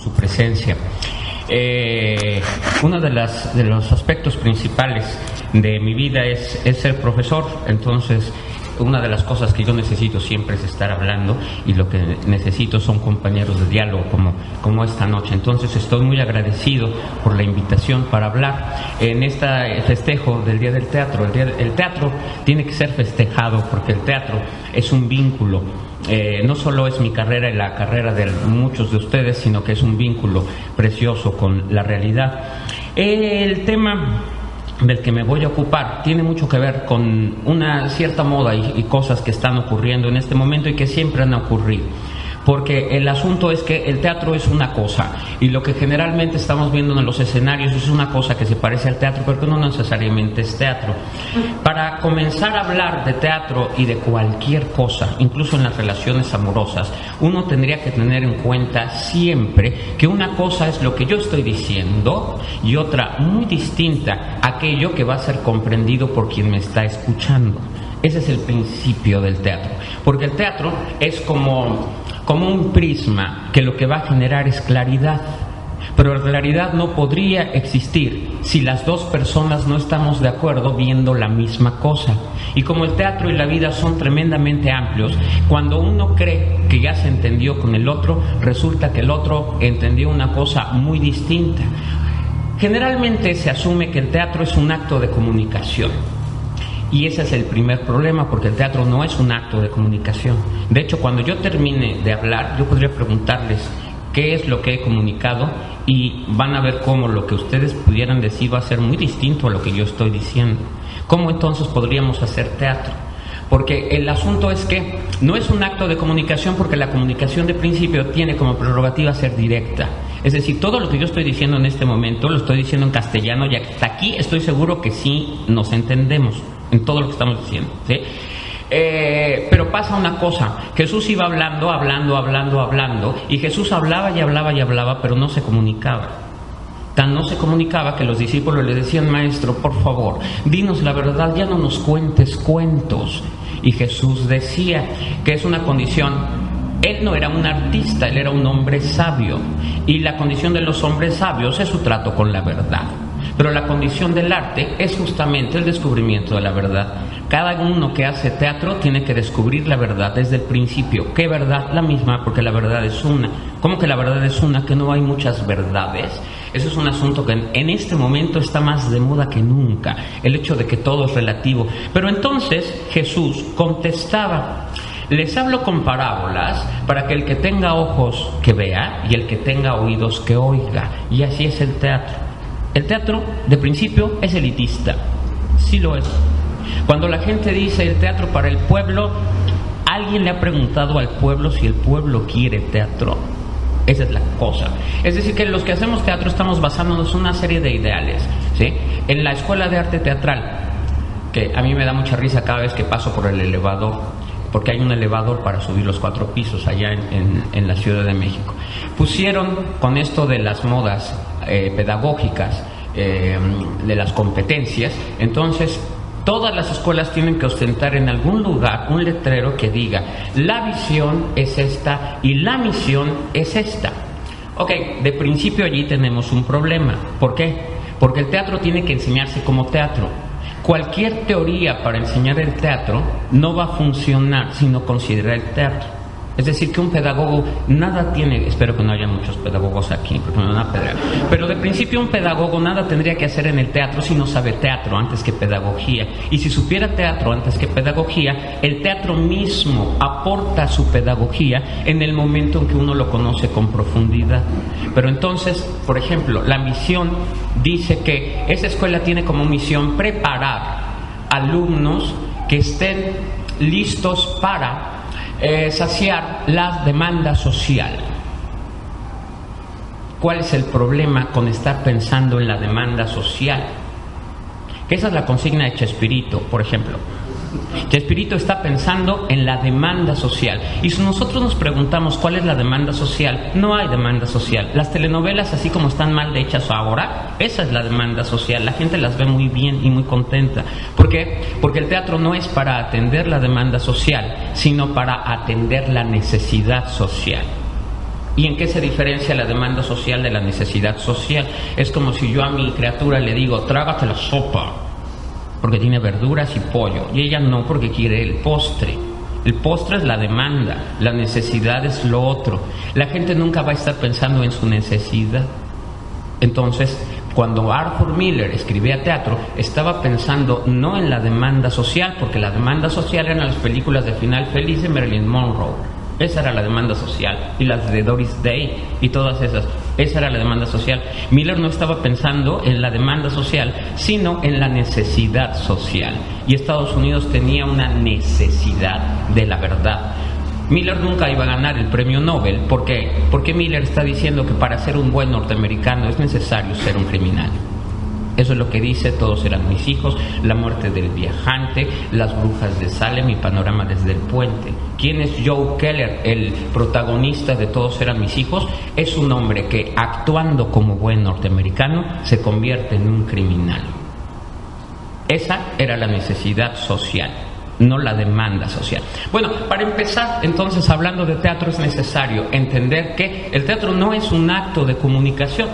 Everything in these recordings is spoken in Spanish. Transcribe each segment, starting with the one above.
su presencia. Uno de los aspectos principales de mi vida es ser profesor. Entonces, una de las cosas que yo necesito siempre es estar hablando, y lo que necesito son compañeros de diálogo como esta noche. Entonces estoy muy agradecido por la invitación para hablar en este festejo del Día del Teatro. El teatro tiene que ser festejado porque el teatro es un vínculo. No solo es mi carrera y la carrera de muchos de ustedes, sino que es un vínculo precioso con la realidad. El tema del que me voy a ocupar tiene mucho que ver con una cierta moda y cosas que están ocurriendo en este momento y que siempre han ocurrido. Porque el asunto es que el teatro es una cosa, y lo que generalmente estamos viendo en los escenarios es una cosa que se parece al teatro, pero que no necesariamente es teatro. Para comenzar a hablar de teatro y de cualquier cosa, incluso en las relaciones amorosas, uno tendría que tener en cuenta siempre que una cosa es lo que yo estoy diciendo y otra muy distinta, aquello que va a ser comprendido por quien me está escuchando. Ese es el principio del teatro, porque el teatro es como un prisma que lo que va a generar es claridad, pero la claridad no podría existir si las dos personas no estamos de acuerdo viendo la misma cosa. Y como el teatro y la vida son tremendamente amplios, cuando uno cree que ya se entendió con el otro, resulta que el otro entendió una cosa muy distinta. Generalmente se asume que el teatro es un acto de comunicación. Y ese es el primer problema, porque el teatro no es un acto de comunicación. De hecho, cuando yo termine de hablar, yo podría preguntarles qué es lo que he comunicado, y van a ver cómo lo que ustedes pudieran decir va a ser muy distinto a lo que yo estoy diciendo. ¿Cómo entonces podríamos hacer teatro? Porque el asunto es que no es un acto de comunicación, porque la comunicación de principio tiene como prerrogativa ser directa. Es decir, todo lo que yo estoy diciendo en este momento lo estoy diciendo en castellano, y hasta aquí estoy seguro que sí nos entendemos en todo lo que estamos diciendo, ¿sí? Pero pasa una cosa: Jesús iba hablando, y Jesús hablaba y hablaba, pero no se comunicaba. Tan no se comunicaba que los discípulos le decían: Maestro, por favor, dinos la verdad, ya no nos cuentes cuentos. Y Jesús decía que es una condición. Él no era un artista, él era un hombre sabio, y la condición de los hombres sabios es su trato con la verdad. Pero la condición del arte es justamente el descubrimiento de la verdad. Cada uno que hace teatro tiene que descubrir la verdad desde el principio. ¿Qué verdad? La misma, porque la verdad es una. ¿Cómo que la verdad es una? Que no hay muchas verdades. Eso es un asunto que en este momento está más de moda que nunca, el hecho de que todo es relativo. Pero entonces Jesús contestaba: les hablo con parábolas para que el que tenga ojos que vea y el que tenga oídos que oiga. Y así es el teatro. El teatro, de principio, es elitista. Sí lo es. Cuando la gente dice el teatro para el pueblo, ¿alguien le ha preguntado al pueblo si el pueblo quiere teatro? Esa es la cosa. Es decir, que los que hacemos teatro estamos basándonos en una serie de ideales, ¿sí? En la escuela de arte teatral, que a mí me da mucha risa cada vez que paso por el elevador, porque hay un elevador para subir los 4 pisos allá en la Ciudad de México. Pusieron, con esto de las modas pedagógicas, de las competencias, entonces todas las escuelas tienen que ostentar en algún lugar un letrero que diga: la visión es esta y la misión es esta. Ok, de principio allí tenemos un problema. ¿Por qué? Porque el teatro tiene que enseñarse como teatro. Cualquier teoría para enseñar el teatro no va a funcionar si no considera el teatro. Es decir, que un pedagogo nada tiene, espero que no haya muchos pedagogos aquí, porque me van a pedrear, pero de principio un pedagogo nada tendría que hacer en el teatro si no sabe teatro antes que pedagogía. Y si supiera teatro antes que pedagogía, el teatro mismo aporta su pedagogía en el momento en que uno lo conoce con profundidad. Pero entonces, por ejemplo, la misión dice que esa escuela tiene como misión preparar alumnos que estén listos para saciar la demanda social. ¿Cuál es el problema con estar pensando en la demanda social? Que esa es la consigna de Chespirito, por ejemplo. Chespirito está pensando en la demanda social. Y si nosotros nos preguntamos cuál es la demanda social, no hay demanda social. Las telenovelas, así como están mal hechas ahora, esa es la demanda social. La gente las ve muy bien y muy contenta. ¿Por qué? Porque el teatro no es para atender la demanda social, sino para atender la necesidad social. ¿Y en qué se diferencia la demanda social de la necesidad social? Es como si yo a mi criatura le digo, trágate la sopa, porque tiene verduras y pollo, y ella no, porque quiere el postre. El postre es la demanda, la necesidad es lo otro. La gente nunca va a estar pensando en su necesidad. Entonces, cuando Arthur Miller escribía teatro, estaba pensando no en la demanda social, porque la demanda social eran las películas de final feliz de Marilyn Monroe. Esa era la demanda social, y las de Doris Day y todas esas, esa era la demanda social. Miller no estaba pensando en la demanda social, sino en la necesidad social, y Estados Unidos tenía una necesidad de la verdad. Miller nunca iba a ganar el premio Nobel, porque Miller está diciendo que para ser un buen norteamericano es necesario ser un criminal. Eso es lo que dice Todos eran mis hijos, La muerte del viajante, Las brujas de Salem y Panorama desde el puente. ¿Quién es Joe Keller, el protagonista de Todos eran mis hijos? Es un hombre que, actuando como buen norteamericano, se convierte en un criminal. Esa era la necesidad social, no la demanda social. Bueno, para empezar, entonces, hablando de teatro, es necesario entender que el teatro no es un acto de comunicación.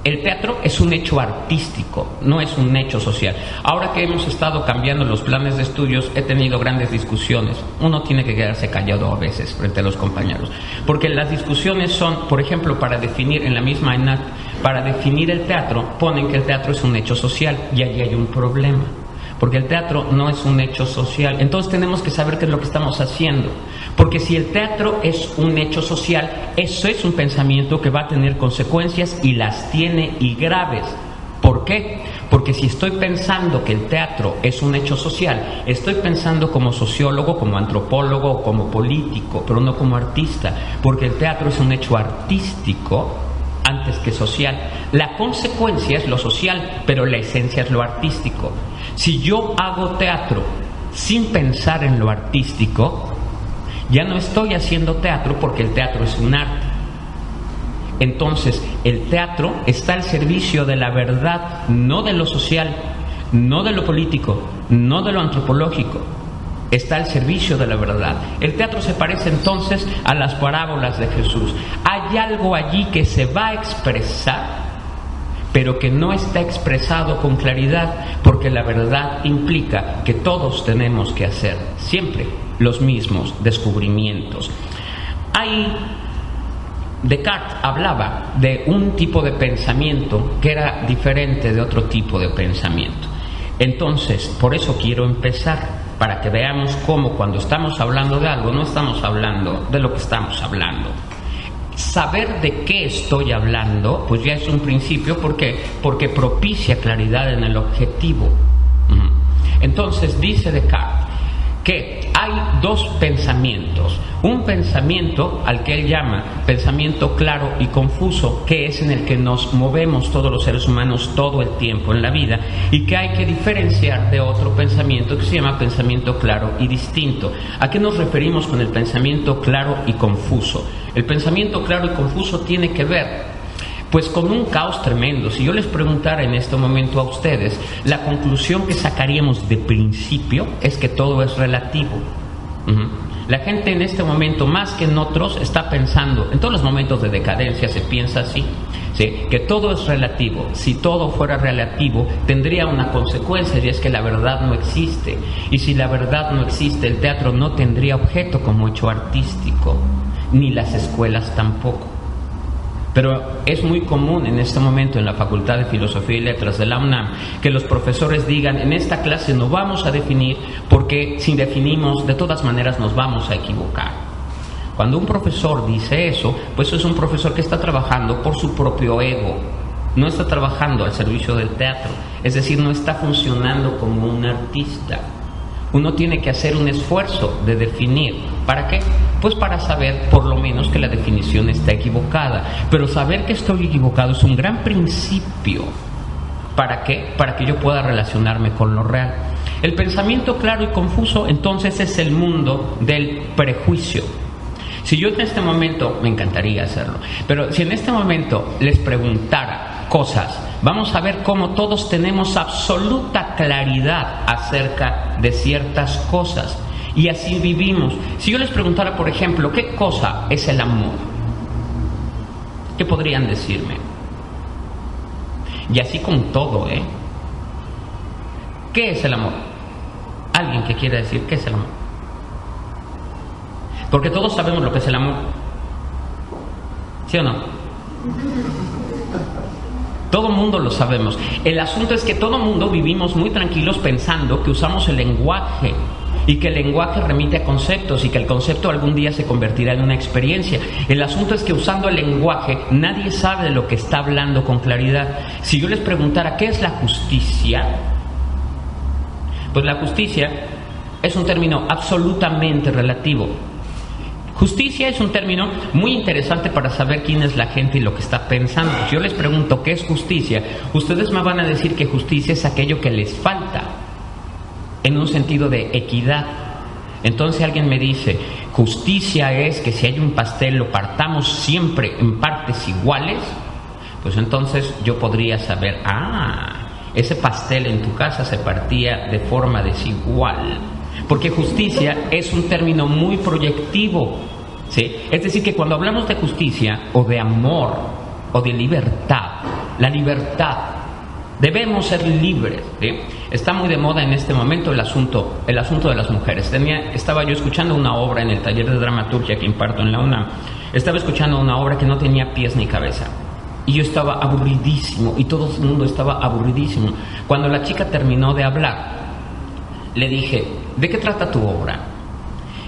El teatro es un hecho artístico, no es un hecho social. Ahora que hemos estado cambiando los planes de estudios, he tenido grandes discusiones. Uno tiene que quedarse callado a veces frente a los compañeros, porque las discusiones son, por ejemplo, para definir en la misma ENAC, para definir el teatro, ponen que el teatro es un hecho social, y allí hay un problema, porque el teatro no es un hecho social. Entonces tenemos que saber qué es lo que estamos haciendo, porque si el teatro es un hecho social, eso es un pensamiento que va a tener consecuencias, y las tiene, y graves. ¿Por qué? Porque si estoy pensando que el teatro es un hecho social, estoy pensando como sociólogo, como antropólogo, como político, pero no como artista, porque el teatro es un hecho artístico antes que social. La consecuencia es lo social, pero la esencia es lo artístico. Si yo hago teatro sin pensar en lo artístico, ya no estoy haciendo teatro, porque el teatro es un arte. Entonces, el teatro está al servicio de la verdad, no de lo social, no de lo político, no de lo antropológico. Está al servicio de la verdad. El teatro se parece entonces a las parábolas de Jesús. Hay algo allí que se va a expresar, pero que no está expresado con claridad, porque la verdad implica que todos tenemos que hacer siempre los mismos descubrimientos. Descartes hablaba de un tipo de pensamiento que era diferente de otro tipo de pensamiento. Entonces, por eso quiero empezar, para que veamos cómo cuando estamos hablando de algo, no estamos hablando de lo que estamos hablando. Saber de qué estoy hablando, pues ya es un principio. ¿Por qué? Porque propicia claridad en el objetivo. Entonces dice Descartes que hay dos pensamientos. Un pensamiento al que él llama pensamiento claro y confuso, que es en el que nos movemos todos los seres humanos todo el tiempo en la vida, y que hay que diferenciar de otro pensamiento que se llama pensamiento claro y distinto. ¿A qué nos referimos con el pensamiento claro y confuso? El pensamiento claro y confuso tiene que ver pues con un caos tremendo. Si yo les preguntara en este momento a ustedes, la conclusión que sacaríamos de principio es que todo es relativo. La gente en este momento, más que en otros, está pensando, en todos los momentos de decadencia se piensa así, ¿sí?, que todo es relativo. Si todo fuera relativo, tendría una consecuencia, y es que la verdad no existe. Y si la verdad no existe, el teatro no tendría objeto como hecho artístico, ni las escuelas tampoco. Pero es muy común en este momento en la Facultad de Filosofía y Letras de la UNAM que los profesores digan: en esta clase no vamos a definir, porque si definimos, de todas maneras nos vamos a equivocar. Cuando un profesor dice eso, pues es un profesor que está trabajando por su propio ego, no está trabajando al servicio del teatro, es decir, no está funcionando como un artista. Uno tiene que hacer un esfuerzo de definir. ¿Para qué? Pues para saber por lo menos que la definición está equivocada. Pero saber que estoy equivocado es un gran principio. ¿Para qué? Para que yo pueda relacionarme con lo real. El pensamiento claro y confuso, entonces, es el mundo del prejuicio. Si yo en este momento, me encantaría hacerlo, pero si en este momento les preguntara cosas, vamos a ver cómo todos tenemos absoluta claridad acerca de ciertas cosas, y así vivimos. Si yo les preguntara, por ejemplo, ¿qué cosa es el amor? ¿Qué podrían decirme? Y así con todo, ¿eh? ¿Qué es el amor? Alguien que quiera decir qué es el amor. Porque todos sabemos lo que es el amor. ¿Sí o no? Todo mundo lo sabemos. El asunto es que todo mundo vivimos muy tranquilos pensando que usamos el lenguaje y que el lenguaje remite a conceptos y que el concepto algún día se convertirá en una experiencia. El asunto es que usando el lenguaje nadie sabe de lo que está hablando con claridad. Si yo les preguntara ¿qué es la justicia? Pues la justicia es un término absolutamente relativo. Justicia es un término muy interesante para saber quién es la gente y lo que está pensando. Si yo les pregunto ¿qué es justicia? Ustedes me van a decir que justicia es aquello que les falta, en un sentido de equidad. Entonces alguien me dice, justicia es que si hay un pastel lo partamos siempre en partes iguales. Pues entonces yo podría saber, ese pastel en tu casa se partía de forma desigual. Porque justicia es un término muy proyectivo, ¿sí? Es decir, que cuando hablamos de justicia o de amor o de libertad, la libertad, debemos ser libres, ¿sí? Está muy de moda en este momento el asunto de las mujeres. Estaba yo escuchando una obra en el taller de dramaturgia que imparto en la UNAM. Estaba escuchando una obra que no tenía pies ni cabeza. Y yo estaba aburridísimo, y todo el mundo estaba aburridísimo. Cuando la chica terminó de hablar, le dije, ¿de qué trata tu obra?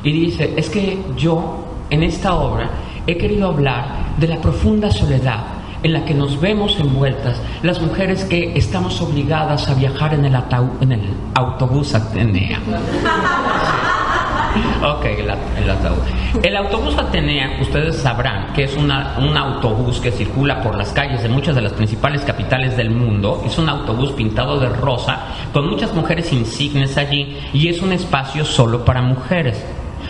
Y dice, es que yo, en esta obra, he querido hablar de la profunda soledad en la que nos vemos envueltas las mujeres que estamos obligadas a viajar en el autobús Atenea. Ok, el ataúd. El autobús Atenea, ustedes sabrán que es un autobús que circula por las calles de muchas de las principales capitales del mundo. Es un autobús pintado de rosa, con muchas mujeres insignes allí, y es un espacio solo para mujeres.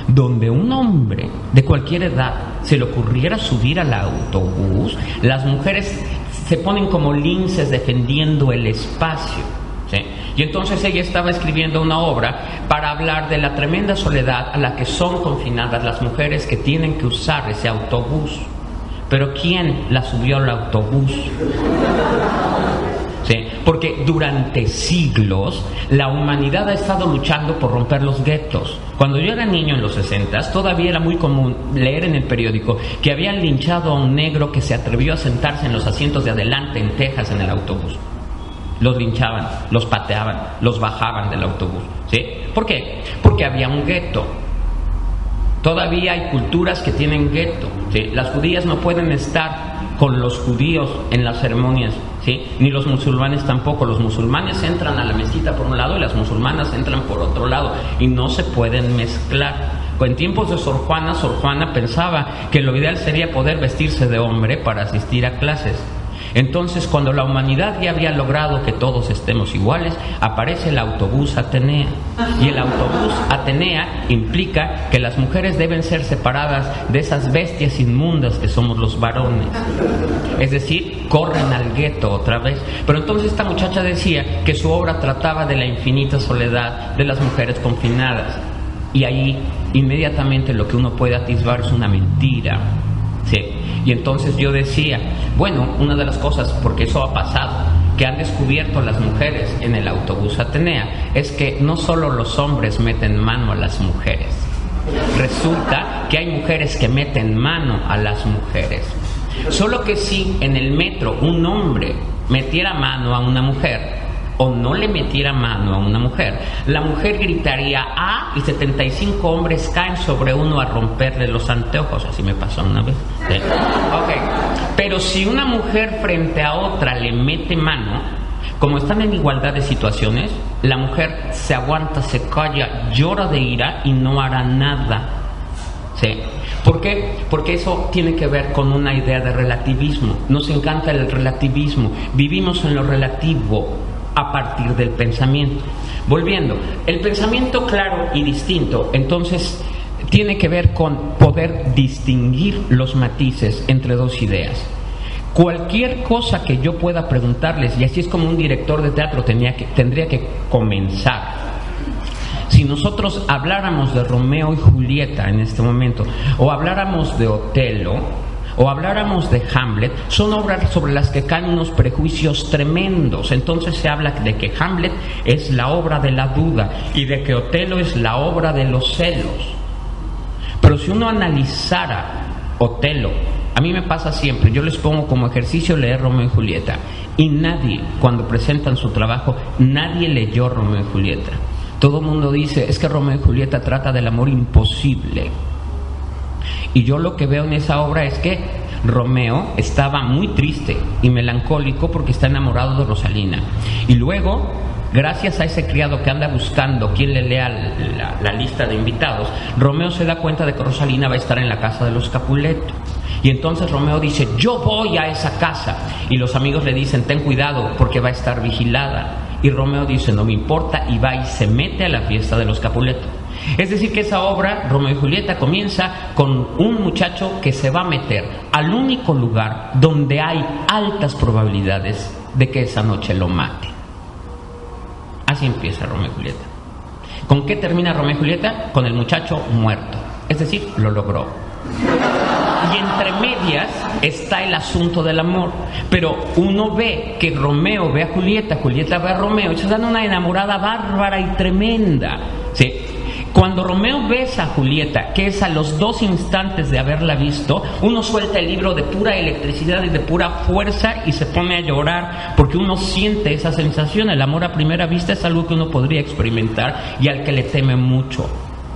Donde un hombre de cualquier edad se le ocurriera subir al autobús, las mujeres se ponen como linces defendiendo el espacio, ¿sí? Y entonces ella estaba escribiendo una obra para hablar de la tremenda soledad a la que son confinadas las mujeres que tienen que usar ese autobús. Pero ¿quién la subió al autobús? ¿Sí? Porque durante siglos la humanidad ha estado luchando por romper los guetos. Cuando yo era niño en los 60s, todavía era muy común leer en el periódico que habían linchado a un negro que se atrevió a sentarse en los asientos de adelante en Texas en el autobús. Los linchaban, los pateaban, los bajaban del autobús, ¿sí? ¿Por qué? Porque había un gueto. Todavía hay culturas que tienen gueto, ¿sí? Las judías no pueden estar con los judíos en las ceremonias, ¿sí? Ni los musulmanes tampoco. Los musulmanes entran a la mezquita por un lado y las musulmanas entran por otro lado, y no se pueden mezclar. En tiempos de Sor Juana pensaba que lo ideal sería poder vestirse de hombre para asistir a clases. Entonces, cuando la humanidad ya había logrado que todos estemos iguales, aparece el autobús Atenea. Y el autobús Atenea implica que las mujeres deben ser separadas de esas bestias inmundas que somos los varones. Es decir, corren al gueto otra vez. Pero entonces esta muchacha decía que su obra trataba de la infinita soledad de las mujeres confinadas. Y ahí, inmediatamente, lo que uno puede atisbar es una mentira, ¿sí? Y entonces yo decía, bueno, una de las cosas, porque eso ha pasado, que han descubierto las mujeres en el autobús Atenea, es que no solo los hombres meten mano a las mujeres. Resulta que hay mujeres que meten mano a las mujeres. Solo que si en el metro un hombre metiera mano a una mujer, o no le metiera mano a una mujer, la mujer gritaría ¡ah! Y 75 hombres caen sobre uno a romperle los anteojos. Así me pasó una vez, ¿sí? Okay. Pero si una mujer frente a otra le mete mano, como están en igualdad de situaciones, la mujer se aguanta, se calla, llora de ira y no hará nada, ¿sí? ¿Por qué? Porque eso tiene que ver con una idea de relativismo. Nos encanta el relativismo. Vivimos en lo relativo a partir del pensamiento. Volviendo, el pensamiento claro y distinto, entonces, tiene que ver con poder distinguir los matices entre dos ideas. Cualquier cosa que yo pueda preguntarles, y así es como un director de teatro tendría que comenzar. Si nosotros habláramos de Romeo y Julieta en este momento, o habláramos de Otelo, o habláramos de Hamlet, son obras sobre las que caen unos prejuicios tremendos. Entonces se habla de que Hamlet es la obra de la duda y de que Otelo es la obra de los celos. Pero si uno analizara Otelo, a mí me pasa siempre, yo les pongo como ejercicio leer Romeo y Julieta, y nadie, cuando presentan su trabajo, nadie leyó Romeo y Julieta. Todo el mundo dice, es que Romeo y Julieta trata del amor imposible. Y yo lo que veo en esa obra es que Romeo estaba muy triste y melancólico porque está enamorado de Rosalina. Y luego, gracias a ese criado que anda buscando quien le lea la lista de invitados, Romeo se da cuenta de que Rosalina va a estar en la casa de los Capuleto. Y entonces Romeo dice, yo voy a esa casa. Y los amigos le dicen, ten cuidado porque va a estar vigilada. Y Romeo dice, no me importa, y va y se mete a la fiesta de los Capuleto. Es decir, que esa obra, Romeo y Julieta, comienza con un muchacho que se va a meter al único lugar donde hay altas probabilidades de que esa noche lo mate. Así empieza Romeo y Julieta. ¿Con qué termina Romeo y Julieta? Con el muchacho muerto. Es decir, lo logró. Y entre medias está el asunto del amor. Pero uno ve que Romeo ve a Julieta, Julieta ve a Romeo, y se dan una enamorada bárbara y tremenda. ¿Sí? Cuando Romeo besa a Julieta, que es a los 2 instantes de haberla visto, uno suelta el libro de pura electricidad y de pura fuerza y se pone a llorar porque uno siente esa sensación. El amor a primera vista es algo que uno podría experimentar y al que le teme mucho.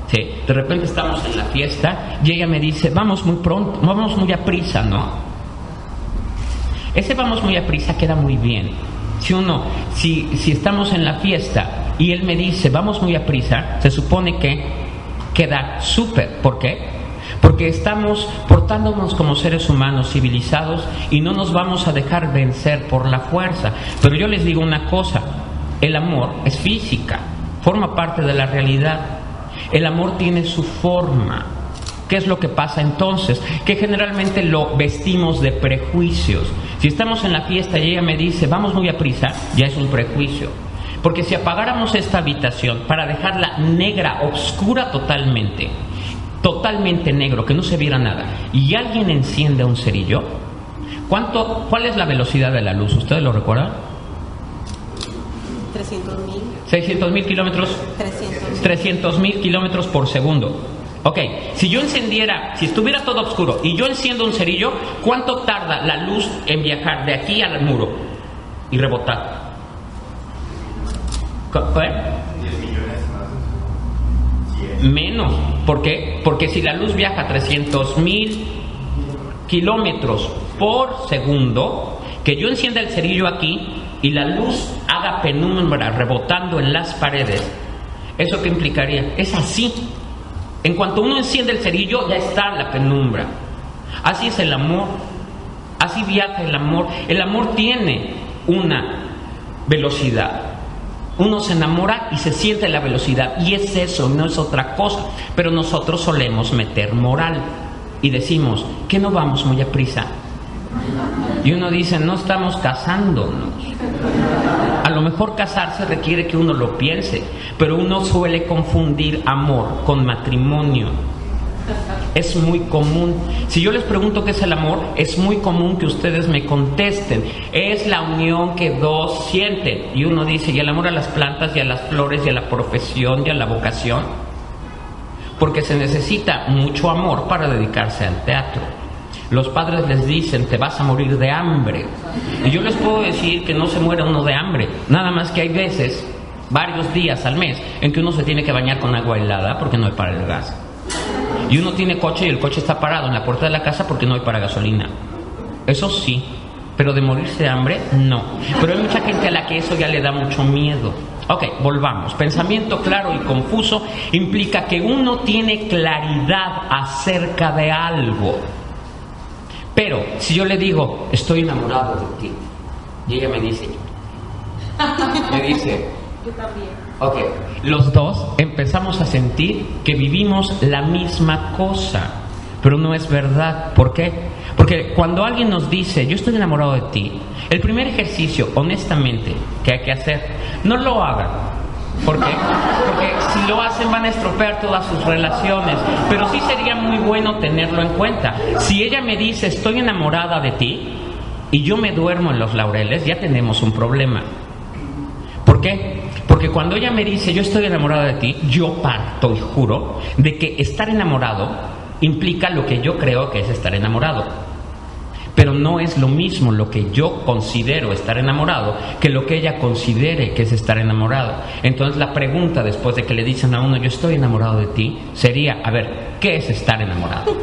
Sí, de repente estamos en la fiesta y ella me dice, vamos muy pronto, vamos muy a prisa, ¿no? Ese vamos muy a prisa queda muy bien. Si estamos en la fiesta y él me dice, vamos muy a prisa, se supone que queda súper. ¿Por qué? Porque estamos portándonos como seres humanos civilizados y no nos vamos a dejar vencer por la fuerza. Pero yo les digo una cosa, el amor es física, forma parte de la realidad. El amor tiene su forma. ¿Qué es lo que pasa entonces? Que generalmente lo vestimos de prejuicios. Si estamos en la fiesta y ella me dice, vamos muy a prisa, ya es un prejuicio. Porque si apagáramos esta habitación para dejarla negra, oscura totalmente negro, que no se viera nada, y alguien enciende un cerillo, ¿cuál es la velocidad de la luz? ¿Ustedes lo recuerdan? 300.000. ¿600.000 kilómetros? 300.000 kilómetros por segundo. Ok, si estuviera todo oscuro y yo enciendo un cerillo, ¿cuánto tarda la luz en viajar de aquí al muro y rebotar? Menos. ¿Por qué? Porque si la luz viaja 300.000 kilómetros por segundo, que yo encienda el cerillo aquí y la luz haga penumbra rebotando en las paredes, ¿eso qué implicaría? Es así. En cuanto uno enciende el cerillo, ya está la penumbra. Así es el amor. Así viaja el amor. El amor tiene una velocidad. Uno se enamora y se siente la velocidad. Y es eso, no es otra cosa. Pero nosotros solemos meter moral. Y decimos, ¿que no vamos muy a prisa? Y uno dice, no estamos casándonos. A lo mejor casarse requiere que uno lo piense, pero uno suele confundir amor con matrimonio. Es muy común. Si yo les pregunto qué es el amor, es muy común que ustedes me contesten, es la unión que dos sienten. Y uno dice, ¿y el amor a las plantas, y a las flores, y a la profesión, y a la vocación? Porque se necesita mucho amor para dedicarse al teatro. Los padres les dicen, te vas a morir de hambre. Y yo les puedo decir que no se muere uno de hambre. Nada más que hay veces, varios días al mes, en que uno se tiene que bañar con agua helada porque no hay para el gas. Y uno tiene coche y el coche está parado en la puerta de la casa porque no hay para gasolina. Eso sí, pero de morirse de hambre, no. Pero hay mucha gente a la que eso ya le da mucho miedo. Ok, volvamos. Pensamiento claro y confuso implica que uno tiene claridad acerca de algo. Pero si yo le digo, estoy enamorado de ti, y ella me dice, yo también. ok, los dos empezamos a sentir que vivimos la misma cosa, pero no es verdad. ¿Por qué? Porque cuando alguien nos dice, yo estoy enamorado de ti, el primer ejercicio, honestamente, que hay que hacer, no lo hagan ¿Por qué? Porque si lo hacen van a estropear todas sus relaciones. Pero sí sería muy bueno tenerlo en cuenta. Si ella me dice, estoy enamorada de ti, y yo me duermo en los laureles, ya tenemos un problema. ¿Por qué? Porque cuando ella me dice, yo estoy enamorada de ti, yo parto y juro de que estar enamorado implica lo que yo creo que es estar enamorado. Pero no es lo mismo lo que yo considero estar enamorado que lo que ella considere que es estar enamorado. Entonces la pregunta después de que le dicen a uno, yo estoy enamorado de ti, sería, a ver, ¿qué es estar enamorado?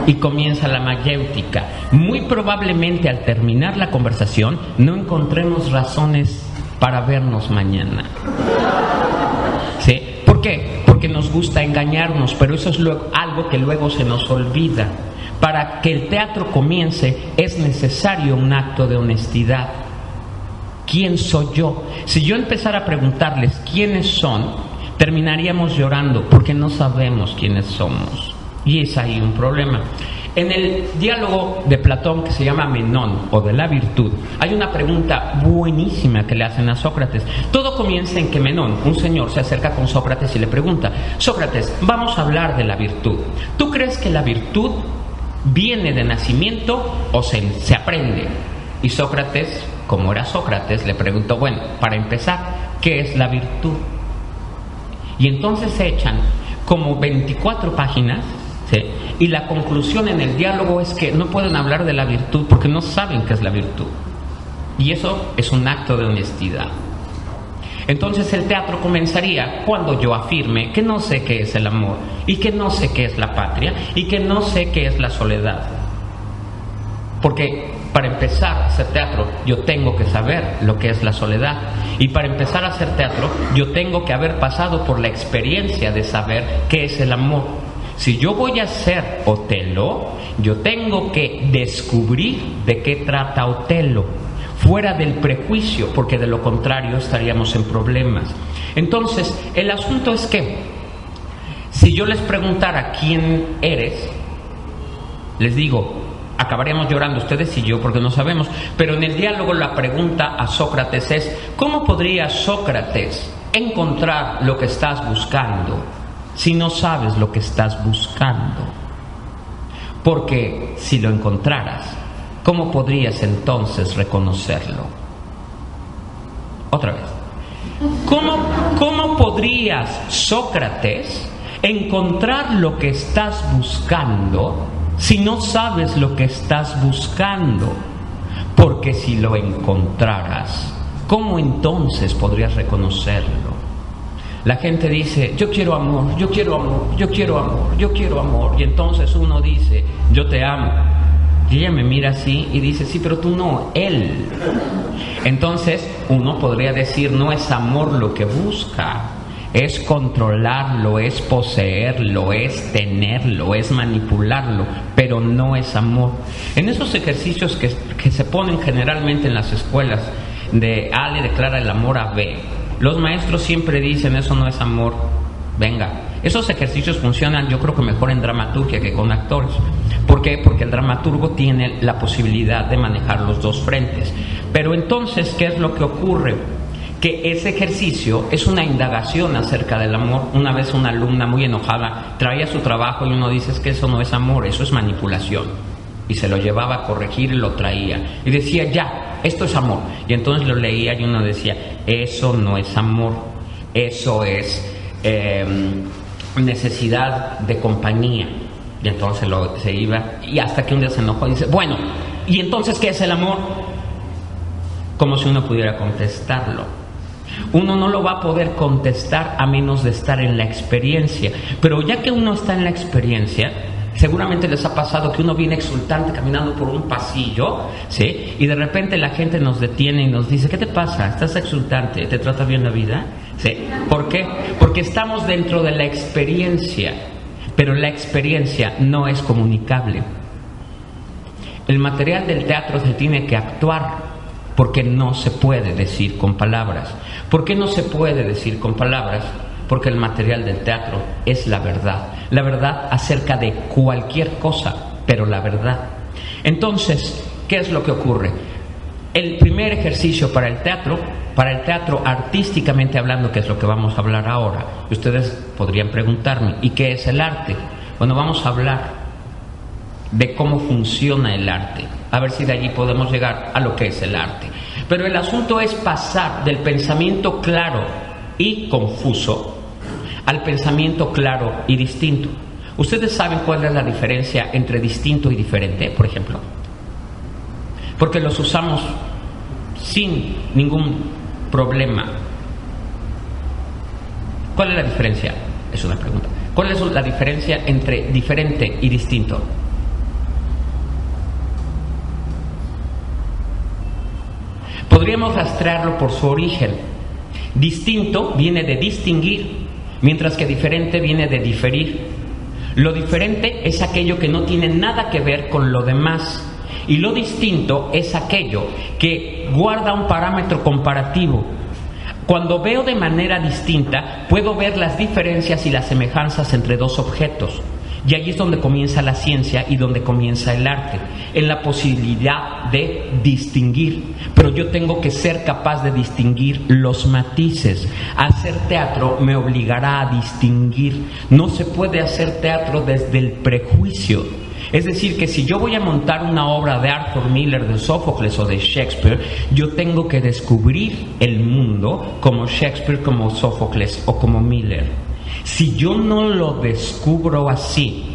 Y comienza la mayéutica. Muy probablemente al terminar la conversación no encontremos razones para vernos mañana. ¿Sí? ¿Por qué? Porque nos gusta engañarnos, pero eso es algo que luego se nos olvida. Para que el teatro comience es necesario un acto de honestidad. ¿Quién soy yo? Si yo empezara a preguntarles quiénes son, terminaríamos llorando porque no sabemos quiénes somos. Y es ahí un problema. En el diálogo de Platón que se llama Menón o de la virtud, hay una pregunta buenísima que le hacen a Sócrates. Todo comienza en que Menón, un señor, se acerca con Sócrates y le pregunta, Sócrates, vamos a hablar de la virtud. ¿Tú crees que la virtud viene de nacimiento o se aprende? Y Sócrates, como era Sócrates, le preguntó, bueno, para empezar, ¿qué es la virtud? Y entonces se echan como 24 páginas, ¿sí? Y la conclusión en el diálogo es que no pueden hablar de la virtud porque no saben qué es la virtud. Y eso es un acto de honestidad. Entonces el teatro comenzaría cuando yo afirme que no sé qué es el amor, y que no sé qué es la patria, y que no sé qué es la soledad. Porque para empezar a hacer teatro yo tengo que saber lo que es la soledad, y para empezar a hacer teatro yo tengo que haber pasado por la experiencia de saber qué es el amor. Si yo voy a ser Otelo, yo tengo que descubrir de qué trata Otelo, fuera del prejuicio, porque de lo contrario estaríamos en problemas. Entonces, el asunto es que si yo les preguntara quién eres, les digo, acabaríamos llorando ustedes y yo porque no sabemos. Pero en el diálogo la pregunta a Sócrates es, ¿cómo podría Sócrates encontrar lo que estás buscando si no sabes lo que estás buscando? Porque si lo encontraras, ¿cómo podrías entonces reconocerlo? Otra vez. ¿Cómo podrías, Sócrates, encontrar lo que estás buscando si no sabes lo que estás buscando? Porque si lo encontraras, ¿cómo entonces podrías reconocerlo? La gente dice, yo quiero amor, yo quiero amor, yo quiero amor, yo quiero amor. Y entonces uno dice, yo te amo. Y ella me mira así y dice, sí, pero tú no, él. Entonces uno podría decir, no es amor lo que busca, es controlarlo, es poseerlo, es tenerlo, es manipularlo, pero no es amor. En esos ejercicios que se ponen generalmente en las escuelas de A le declara el amor a B, los maestros siempre dicen, eso no es amor. Venga, esos ejercicios funcionan yo creo que mejor en dramaturgia que con actores. ¿Por qué? Porque el dramaturgo tiene la posibilidad de manejar los dos frentes. Pero entonces, ¿qué es lo que ocurre? Que ese ejercicio es una indagación acerca del amor. Una vez una alumna muy enojada traía su trabajo y uno dice, es que eso no es amor, eso es manipulación. Y se lo llevaba a corregir y lo traía. Y decía, ya, esto es amor. Y entonces lo leía y uno decía, eso no es amor, eso es necesidad de compañía. Y entonces se iba, y hasta que un día se enojó y dice, bueno, ¿y entonces qué es el amor? Como si uno pudiera contestarlo. Uno no lo va a poder contestar a menos de estar en la experiencia. Pero ya que uno está en la experiencia, seguramente les ha pasado que uno viene exultante caminando por un pasillo, ¿sí? Y de repente la gente nos detiene y nos dice, ¿qué te pasa? ¿Estás exultante? ¿Te trata bien la vida? ¿Sí? ¿Por qué? Porque estamos dentro de la experiencia, pero la experiencia no es comunicable. El material del teatro se tiene que actuar porque no se puede decir con palabras. ¿Por qué no se puede decir con palabras? Porque el material del teatro es la verdad acerca de cualquier cosa, pero la verdad. Entonces, ¿qué es lo que ocurre? El primer ejercicio para el teatro, Para el teatro, artísticamente hablando, que es lo que vamos a hablar ahora, ustedes podrían preguntarme, ¿y qué es el arte? Bueno, vamos a hablar de cómo funciona el arte, a ver si de allí podemos llegar a lo que es el arte. Pero el asunto es pasar del pensamiento claro y confuso al pensamiento claro y distinto. ¿Ustedes saben cuál es la diferencia entre distinto y diferente, por ejemplo? Porque los usamos sin ningún problema. ¿Cuál es la diferencia? Es una pregunta. ¿Cuál es la diferencia entre diferente y distinto? Podríamos rastrearlo por su origen. Distinto viene de distinguir, mientras que diferente viene de diferir. Lo diferente es aquello que no tiene nada que ver con lo demás, y lo distinto es aquello que guarda un parámetro comparativo. Cuando veo de manera distinta, puedo ver las diferencias y las semejanzas entre dos objetos. Y allí es donde comienza la ciencia y donde comienza el arte, en la posibilidad de distinguir. Pero yo tengo que ser capaz de distinguir los matices. Hacer teatro me obligará a distinguir. No se puede hacer teatro desde el prejuicio. Es decir, que si yo voy a montar una obra de Arthur Miller, de Sófocles o de Shakespeare, yo tengo que descubrir el mundo como Shakespeare, como Sófocles o como Miller. Si yo no lo descubro así,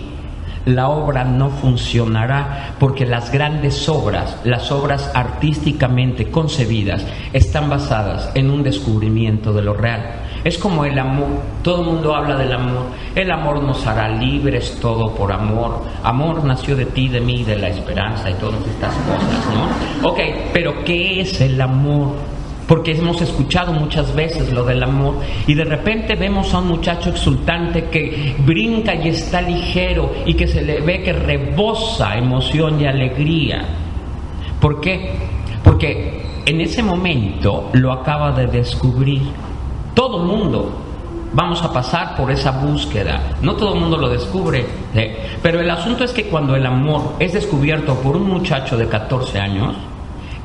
la obra no funcionará, porque las grandes obras, las obras artísticamente concebidas, están basadas en un descubrimiento de lo real. Es como el amor. Todo el mundo habla del amor. El amor nos hará libres, todo por amor. Amor nació de ti, de mí, de la esperanza y todas estas cosas, ¿no? Ok, pero ¿qué es el amor? Porque hemos escuchado muchas veces lo del amor, y de repente vemos a un muchacho exultante que brinca y está ligero y que se le ve que rebosa emoción y alegría. ¿Por qué? Porque en ese momento lo acaba de descubrir. Todo el mundo vamos a pasar por esa búsqueda. No todo el mundo lo descubre, pero el asunto es que cuando el amor es descubierto por un muchacho de 14 años,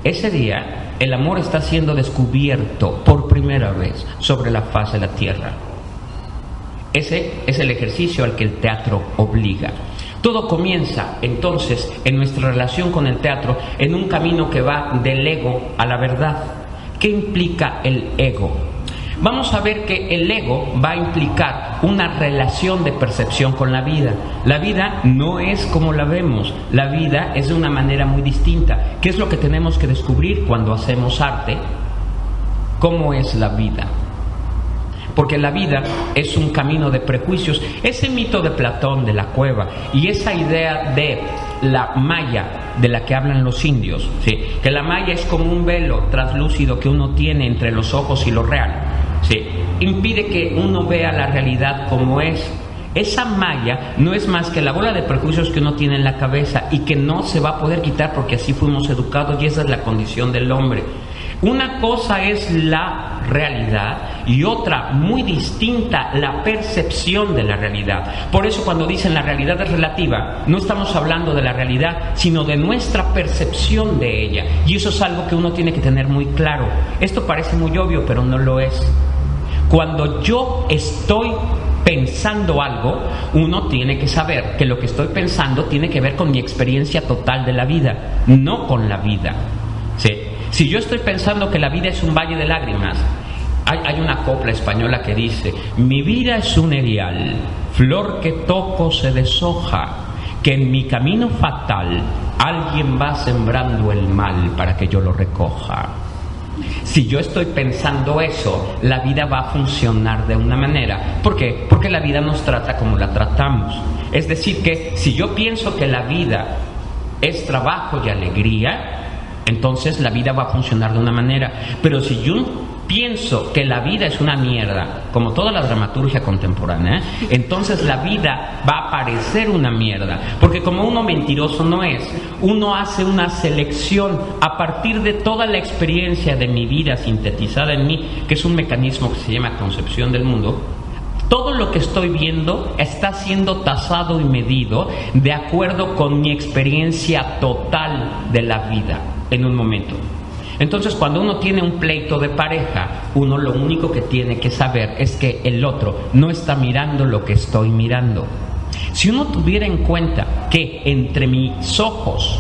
ese día el amor está siendo descubierto por primera vez sobre la faz de la tierra. Ese es el ejercicio al que el teatro obliga. Todo comienza entonces en nuestra relación con el teatro en un camino que va del ego a la verdad. ¿Qué implica el ego? Vamos a ver que el ego va a implicar una relación de percepción con la vida. La vida no es como la vemos, la vida es de una manera muy distinta. ¿Qué es lo que tenemos que descubrir cuando hacemos arte? ¿Cómo es la vida? Porque la vida es un camino de prejuicios. Ese mito de Platón, de la cueva, y esa idea de la malla de la que hablan los indios, ¿sí? Que la malla es como un velo translúcido que uno tiene entre los ojos y lo real, ¿sí? Impide que uno vea la realidad como es. Esa malla no es más que la bola de prejuicios que uno tiene en la cabeza y que no se va a poder quitar porque así fuimos educados y esa es la condición del hombre. Una cosa es la realidad y otra muy distinta la percepción de la realidad. Por eso cuando dicen la realidad es relativa, no estamos hablando de la realidad, sino de nuestra percepción de ella. Y eso es algo que uno tiene que tener muy claro. Esto parece muy obvio, pero no lo es. Cuando yo estoy pensando algo, uno tiene que saber que lo que estoy pensando tiene que ver con mi experiencia total de la vida, no con la vida. ¿Sí? Si yo estoy pensando que la vida es un valle de lágrimas, hay una copla española que dice: mi vida es un erial, flor que toco se deshoja, que en mi camino fatal alguien va sembrando el mal para que yo lo recoja. Si yo estoy pensando eso, la vida va a funcionar de una manera. ¿Por qué? Porque la vida nos trata como la tratamos. Es decir, que si yo pienso que la vida es trabajo y alegría, entonces la vida va a funcionar de una manera. Pero si yo pienso que la vida es una mierda, como toda la dramaturgia contemporánea, entonces la vida va a parecer una mierda. Porque como uno mentiroso no es, uno hace una selección a partir de toda la experiencia de mi vida sintetizada en mí, que es un mecanismo que se llama concepción del mundo. Todo lo que estoy viendo está siendo tasado y medido de acuerdo con mi experiencia total de la vida en un momento. Entonces, cuando uno tiene un pleito de pareja, uno lo único que tiene que saber es que el otro no está mirando lo que estoy mirando. Si uno tuviera en cuenta que entre mis ojos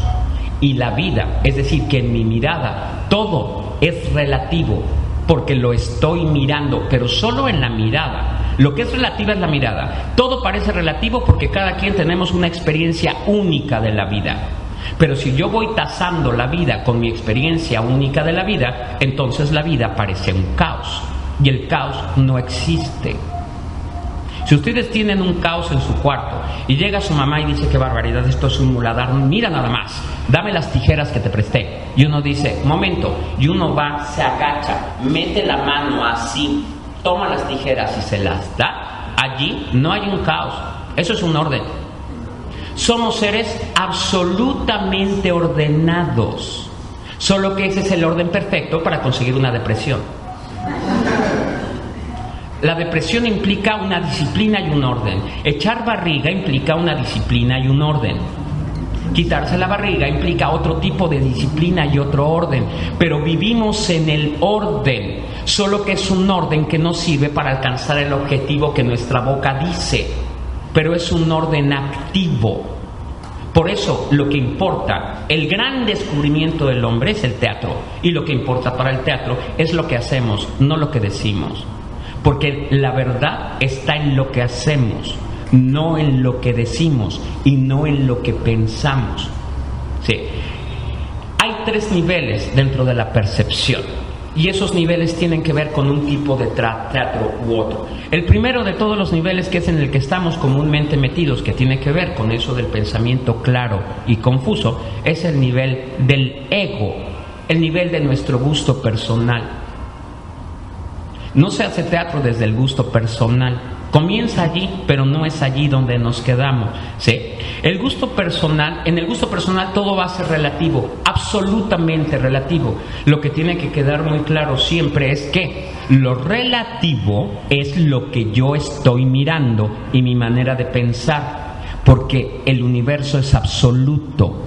y la vida, es decir, que en mi mirada todo es relativo, porque lo estoy mirando, pero solo en la mirada. Lo que es relativa es la mirada. Todo parece relativo porque cada quien tenemos una experiencia única de la vida. Pero si yo voy tasando la vida con mi experiencia única de la vida, entonces la vida parece un caos. Y el caos no existe. Si ustedes tienen un caos en su cuarto y llega su mamá y dice: qué barbaridad, esto es un muladar, mira nada más, dame las tijeras que te presté. Y uno dice: momento, y uno va, se agacha, mete la mano así, toma las tijeras y se las da. Allí no hay un caos, eso es un orden. Somos seres absolutamente ordenados, solo que ese es el orden perfecto para conseguir una depresión. La depresión implica una disciplina y un orden. Echar barriga implica una disciplina y un orden. Quitarse la barriga implica otro tipo de disciplina y otro orden. Pero vivimos en el orden, solo que es un orden que no sirve para alcanzar el objetivo que nuestra boca dice, pero es un orden activo. Por eso lo que importa, el gran descubrimiento del hombre es el teatro. Y lo que importa para el teatro es lo que hacemos, no lo que decimos. Porque la verdad está en lo que hacemos, no en lo que decimos y no en lo que pensamos. Sí. Hay 3 niveles dentro de la percepción y esos niveles tienen que ver con un tipo de teatro u otro. El primero de todos los niveles, que es en el que estamos comúnmente metidos, que tiene que ver con eso del pensamiento claro y confuso, es el nivel del ego, el nivel de nuestro gusto personal. No se hace teatro desde el gusto personal. Comienza allí, pero no es allí donde nos quedamos. ¿Sí? El gusto personal, en el gusto personal todo va a ser relativo, absolutamente relativo. Lo que tiene que quedar muy claro siempre es que lo relativo es lo que yo estoy mirando y mi manera de pensar, porque el universo es absoluto.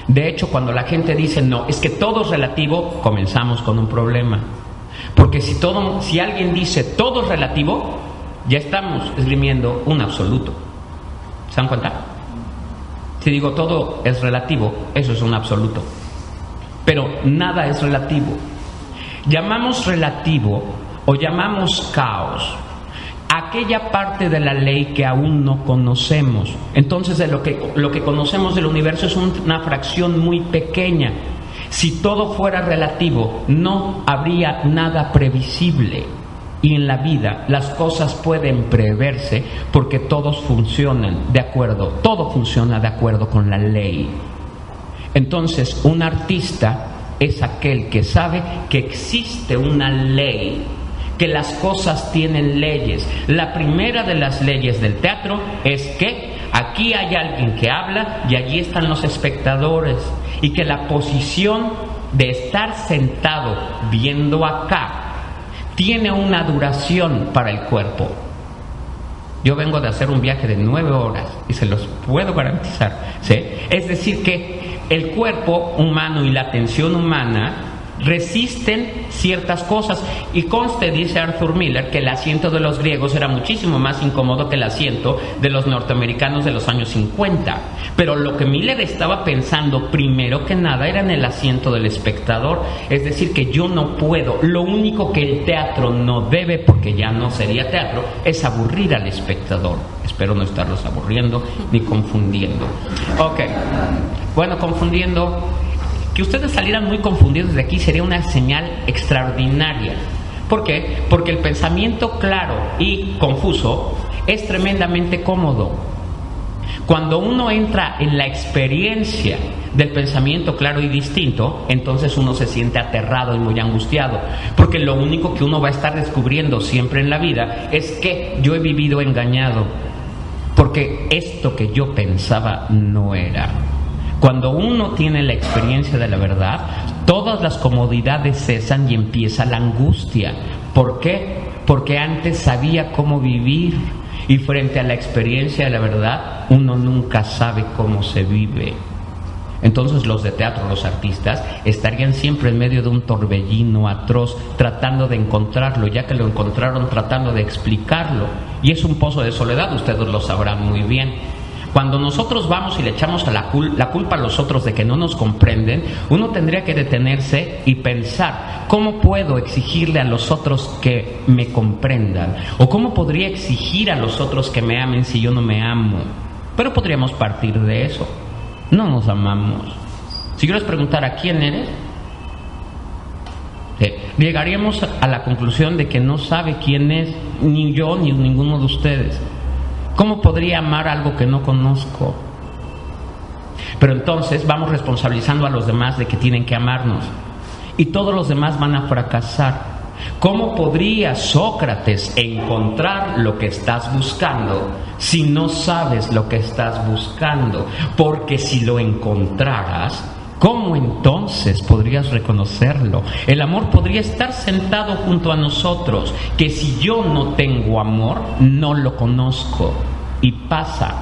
De hecho, cuando la gente dice no, es que todo es relativo, comenzamos con un problema. Porque si alguien dice todo es relativo, ya estamos esgrimiendo un absoluto. ¿Se dan cuenta? Si digo todo es relativo, eso es un absoluto. Pero nada es relativo. Llamamos relativo o llamamos caos aquella parte de la ley que aún no conocemos. Entonces, de lo que conocemos del universo es una fracción muy pequeña. Si todo fuera relativo, no habría nada previsible. Y en la vida las cosas pueden preverse porque todos funcionan de acuerdo, todo funciona de acuerdo con la ley. Entonces, un artista es aquel que sabe que existe una ley, que las cosas tienen leyes. La primera de las leyes del teatro es que aquí hay alguien que habla y allí están los espectadores, y que la posición de estar sentado viendo acá tiene una duración para el cuerpo. Yo vengo de hacer un viaje de 9 horas y se los puedo garantizar, ¿sí? Es decir que el cuerpo humano y la atención humana resisten ciertas cosas, y conste, dice Arthur Miller, que el asiento de los griegos era muchísimo más incómodo que el asiento de los norteamericanos de los años 50, pero lo que Miller estaba pensando primero que nada era en el asiento del espectador. Es decir, que yo no puedo, lo único que el teatro no debe, porque ya no sería teatro, es aburrir al espectador. Espero no estarlos aburriendo ni confundiendo. Ok, bueno, confundiendo. Que ustedes salieran muy confundidos de aquí sería una señal extraordinaria. ¿Por qué? Porque el pensamiento claro y confuso es tremendamente cómodo. Cuando uno entra en la experiencia del pensamiento claro y distinto, entonces uno se siente aterrado y muy angustiado, porque lo único que uno va a estar descubriendo siempre en la vida es que yo he vivido engañado, porque esto que yo pensaba no era. Cuando uno tiene la experiencia de la verdad, todas las comodidades cesan y empieza la angustia. ¿Por qué? Porque antes sabía cómo vivir, y frente a la experiencia de la verdad, uno nunca sabe cómo se vive. Entonces los de teatro, los artistas, estarían siempre en medio de un torbellino atroz, tratando de encontrarlo, ya que lo encontraron tratando de explicarlo. Y es un pozo de soledad, ustedes lo sabrán muy bien. Cuando nosotros vamos y le echamos la culpa a los otros de que no nos comprenden, uno tendría que detenerse y pensar, ¿cómo puedo exigirle a los otros que me comprendan? ¿O cómo podría exigir a los otros que me amen si yo no me amo? Pero podríamos partir de eso. No nos amamos. Si yo les preguntara ¿quién eres?, llegaríamos a la conclusión de que no sabe quién es, ni yo ni ninguno de ustedes. ¿Cómo podría amar algo que no conozco? Pero entonces vamos responsabilizando a los demás de que tienen que amarnos, y todos los demás van a fracasar. ¿Cómo podría Sócrates encontrar lo que estás buscando si no sabes lo que estás buscando? Porque si lo encontraras, ¿cómo entonces podrías reconocerlo? El amor podría estar sentado junto a nosotros, que si yo no tengo amor, no lo conozco. Y pasa.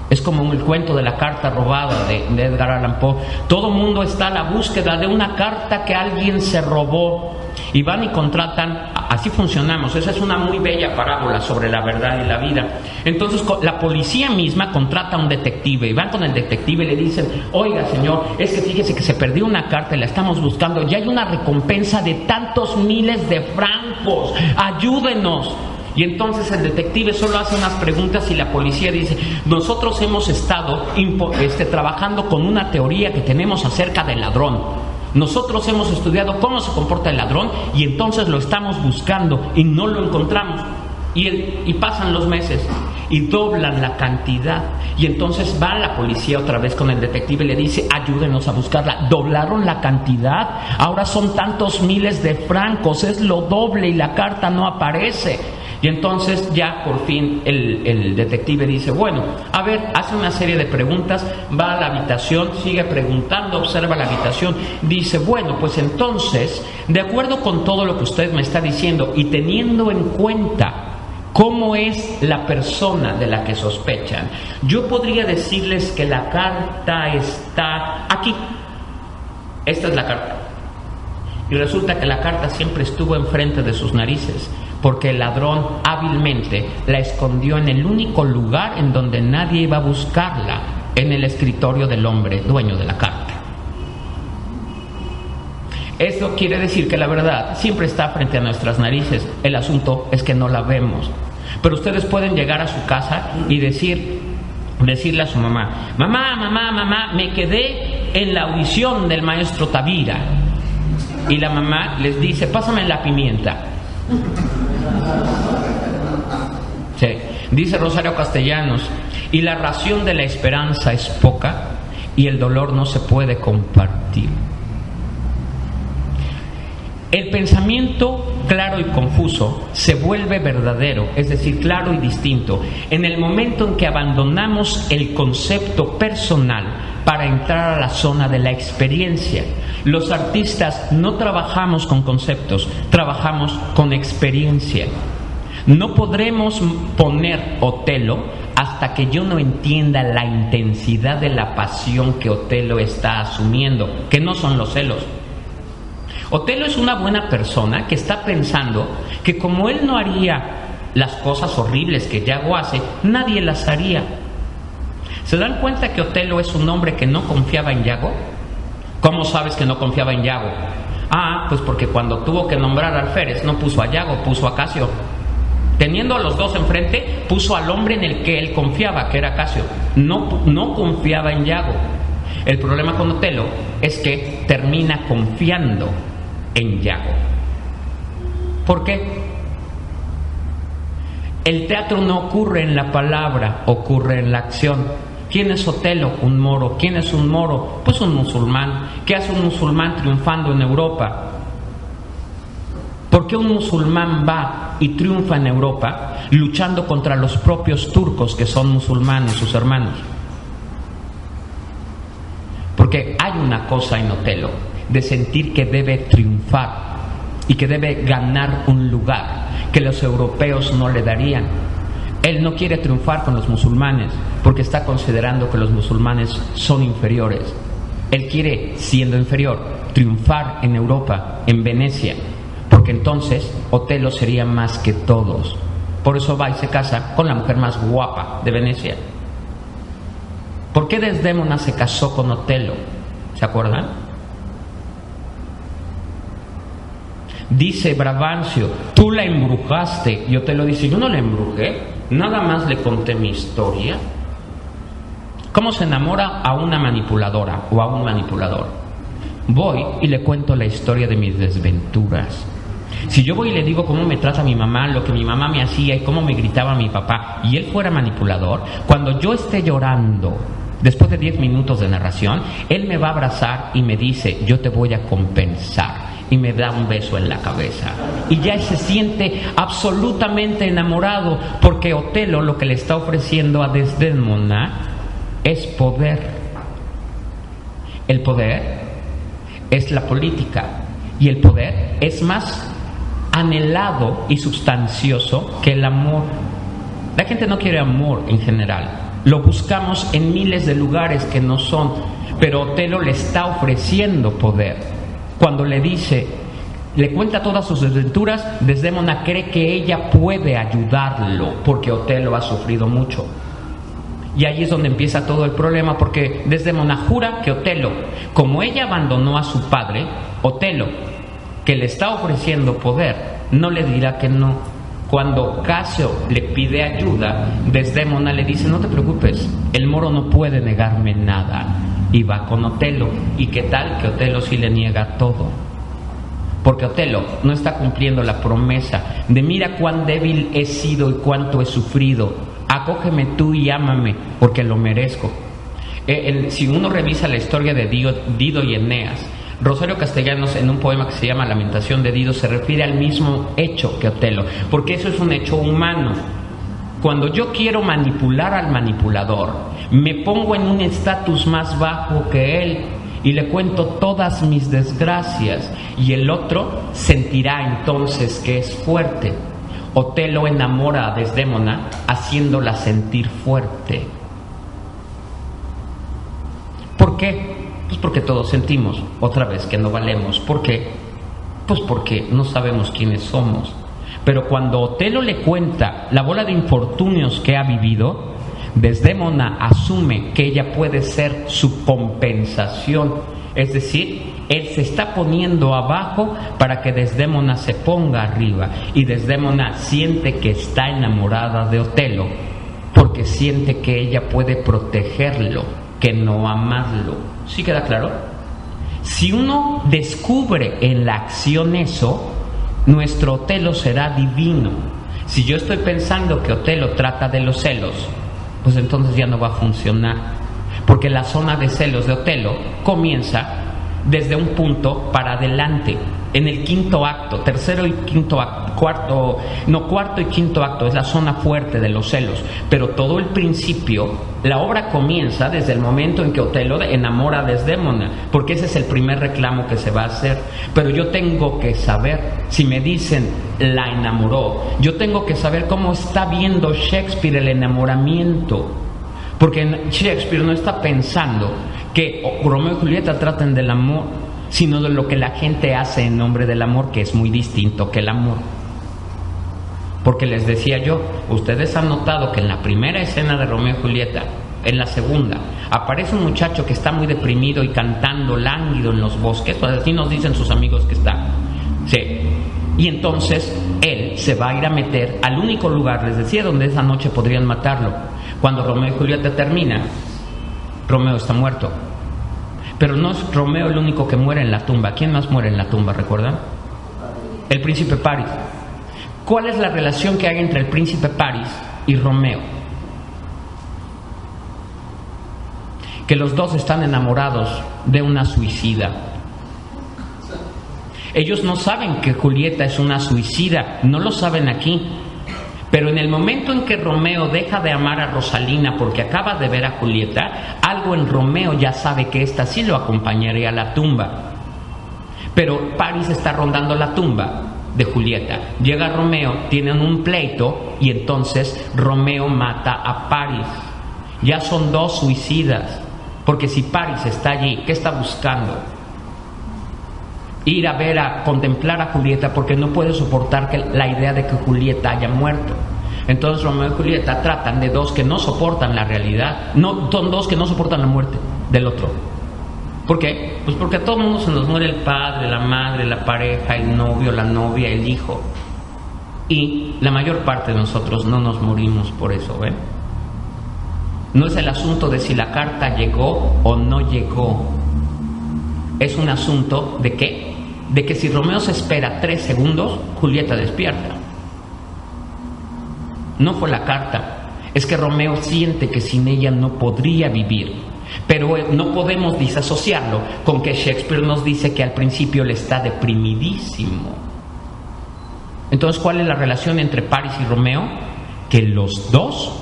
Es como el cuento de la carta robada de Edgar Allan Poe. Todo mundo está a la búsqueda de una carta que alguien se robó. Y van y contratan, así funcionamos. Esa es una muy bella parábola sobre la verdad y la vida. Entonces la policía misma contrata a un detective, y van con el detective y le dicen: oiga señor, es que fíjese que se perdió una carta y la estamos buscando, ya hay una recompensa de tantos miles de francos, ayúdenos. Y entonces el detective solo hace unas preguntas y la policía dice: nosotros hemos estado trabajando con una teoría que tenemos acerca del ladrón. Nosotros hemos estudiado cómo se comporta el ladrón y entonces lo estamos buscando y no lo encontramos. Y pasan los meses y doblan la cantidad. Y entonces va la policía otra vez con el detective y le dice: ayúdenos a buscarla. Doblaron la cantidad, ahora son tantos miles de francos, es lo doble y la carta no aparece. Y entonces ya por fin el detective dice: bueno, a ver, hace una serie de preguntas, va a la habitación, sigue preguntando, observa la habitación, dice: bueno, pues entonces, de acuerdo con todo lo que usted me está diciendo y teniendo en cuenta cómo es la persona de la que sospechan, yo podría decirles que la carta está aquí. Esta es la carta. Y resulta que la carta siempre estuvo enfrente de sus narices, porque el ladrón hábilmente la escondió en el único lugar en donde nadie iba a buscarla, en el escritorio del hombre dueño de la carta. Eso quiere decir que la verdad siempre está frente a nuestras narices. El asunto es que no la vemos. Pero ustedes pueden llegar a su casa y decirle a su mamá: mamá, me quedé en la audición del maestro Tavira. Y la mamá les dice: pásame la pimienta. Sí. Dice Rosario Castellanos: y la ración de la esperanza es poca y el dolor no se puede compartir. El pensamiento claro y confuso se vuelve verdadero, es decir, claro y distinto, en el momento en que abandonamos el concepto personal para entrar a la zona de la experiencia. Los artistas no trabajamos con conceptos, trabajamos con experiencia. No podremos poner Otelo hasta que yo no entienda la intensidad de la pasión que Otelo está asumiendo, que no son los celos. Otelo es una buena persona que está pensando que como él no haría las cosas horribles que Yago hace, nadie las haría. ¿Se dan cuenta que Otelo es un hombre que no confiaba en Yago? ¿Cómo sabes que no confiaba en Yago? Pues porque cuando tuvo que nombrar al alférez no puso a Yago, puso a Casio. Teniendo a los dos enfrente, puso al hombre en el que él confiaba, que era Casio. No confiaba en Yago. El problema con Otelo es que termina confiando en Yago. ¿Por qué? El teatro no ocurre en la palabra, ocurre en la acción. ¿Quién es Otelo? Un moro. ¿Quién es un moro? Pues un musulmán. ¿Qué hace un musulmán triunfando en Europa? ¿Por qué un musulmán va y triunfa en Europa luchando contra los propios turcos que son musulmanes, sus hermanos? Porque hay una cosa en Otelo, de sentir que debe triunfar y que debe ganar un lugar que los europeos no le darían. Él no quiere triunfar con los musulmanes, porque está considerando que los musulmanes son inferiores. Él quiere, siendo inferior, triunfar en Europa, en Venecia, porque entonces Otelo sería más que todos. Por eso va y se casa con la mujer más guapa de Venecia. ¿Por qué Desdémona se casó con Otelo? ¿Se acuerdan? Dice Brabancio, tú la embrujaste. Y Otelo dice, yo no la embrujé, nada más le conté mi historia. ¿Cómo se enamora a una manipuladora o a un manipulador? Voy y le cuento la historia de mis desventuras. Si yo voy y le digo cómo me trata mi mamá, lo que mi mamá me hacía y cómo me gritaba mi papá, y él fuera manipulador, cuando yo esté llorando, después de 10 minutos de narración, él me va a abrazar y me dice, yo te voy a compensar. Y me da un beso en la cabeza. Y ya se siente absolutamente enamorado, porque Otelo lo que le está ofreciendo a Desdémona es poder. El poder es la política, y el poder es más anhelado y sustancioso que el amor. La gente no quiere amor en general, lo buscamos en miles de lugares que no son, pero Otelo le está ofreciendo poder. Cuando le dice, le cuenta todas sus desventuras, Desdémona cree que ella puede ayudarlo, porque Otelo ha sufrido mucho. Y ahí es donde empieza todo el problema, porque Desdémona jura que Otelo, como ella abandonó a su padre, Otelo, que le está ofreciendo poder, no le dirá que no. Cuando Casio le pide ayuda, Desdémona le dice, no te preocupes, el moro no puede negarme nada. Y va con Otelo. ¿Y qué tal? Que Otelo sí le niega todo. Porque Otelo no está cumpliendo la promesa de mira cuán débil he sido y cuánto he sufrido. Acógeme tú y ámame, porque lo merezco. Si uno revisa la historia de Dido y Eneas, Rosario Castellanos, en un poema que se llama Lamentación de Dido, se refiere al mismo hecho que Otelo, porque eso es un hecho humano. Cuando yo quiero manipular al manipulador, me pongo en un estatus más bajo que él y le cuento todas mis desgracias, y el otro sentirá entonces que es fuerte. Otelo enamora a Desdémona haciéndola sentir fuerte. ¿Por qué? Pues porque todos sentimos otra vez que no valemos. ¿Por qué? Pues porque no sabemos quiénes somos. Pero cuando Otelo le cuenta la bola de infortunios que ha vivido, Desdémona asume que ella puede ser su compensación. Es decir, él se está poniendo abajo para que Desdémona se ponga arriba. Y Desdémona siente que está enamorada de Otelo, porque siente que ella puede protegerlo, que no amarlo. ¿Sí queda claro? Si uno descubre en la acción eso, nuestro Otelo será divino. Si yo estoy pensando que Otelo trata de los celos, pues entonces ya no va a funcionar, porque la zona de celos de Otelo comienza desde un punto para adelante, en el quinto acto, tercero y quinto acto, cuarto y quinto acto es la zona fuerte de los celos, pero todo el principio, la obra comienza desde el momento en que Otelo enamora a Desdémona, porque ese es el primer reclamo que se va a hacer. Pero yo tengo que saber, si me dicen la enamoró, yo tengo que saber cómo está viendo Shakespeare el enamoramiento, porque Shakespeare no está pensando que Romeo y Julieta traten del amor, sino de lo que la gente hace en nombre del amor, que es muy distinto que el amor. Porque les decía yo, ustedes han notado que en la primera escena de Romeo y Julieta, en la segunda, aparece un muchacho que está muy deprimido y cantando lánguido en los bosques, pues así nos dicen sus amigos que está. Sí. Y entonces él se va a ir a meter al único lugar, les decía, donde esa noche podrían matarlo. Cuando Romeo y Julieta termina, Romeo está muerto. Pero no es Romeo el único que muere en la tumba. ¿Quién más muere en la tumba, recuerdan? El príncipe Paris. ¿Cuál es la relación que hay entre el príncipe Paris y Romeo? Que los dos están enamorados de una suicida. Ellos no saben que Julieta es una suicida, no lo saben aquí. Pero en el momento en que Romeo deja de amar a Rosalina porque acaba de ver a Julieta, algo en Romeo ya sabe que ésta sí lo acompañaría a la tumba. Pero Paris está rondando la tumba de Julieta. Llega Romeo, tienen un pleito y entonces Romeo mata a Paris. Ya son dos suicidas, porque si Paris está allí, ¿qué está buscando? Ir a ver, a contemplar a Julieta, porque no puede soportar la idea de que Julieta haya muerto. Entonces Romeo y Julieta tratan de dos que no soportan la realidad, no, son dos que no soportan la muerte del otro. ¿Por qué? Pues porque a todo mundo se nos muere el padre, la madre, la pareja, el novio, la novia, el hijo. Y la mayor parte de nosotros no nos morimos por eso, ¿ven? No es el asunto de si la carta llegó o no llegó. Es un asunto de ¿qué? De que si Romeo se espera 3 segundos, Julieta despierta. No fue la carta, es que Romeo siente que sin ella no podría vivir. Pero no podemos disasociarlo con que Shakespeare nos dice que al principio él está deprimidísimo. Entonces, ¿cuál es la relación entre Paris y Romeo? Que los dos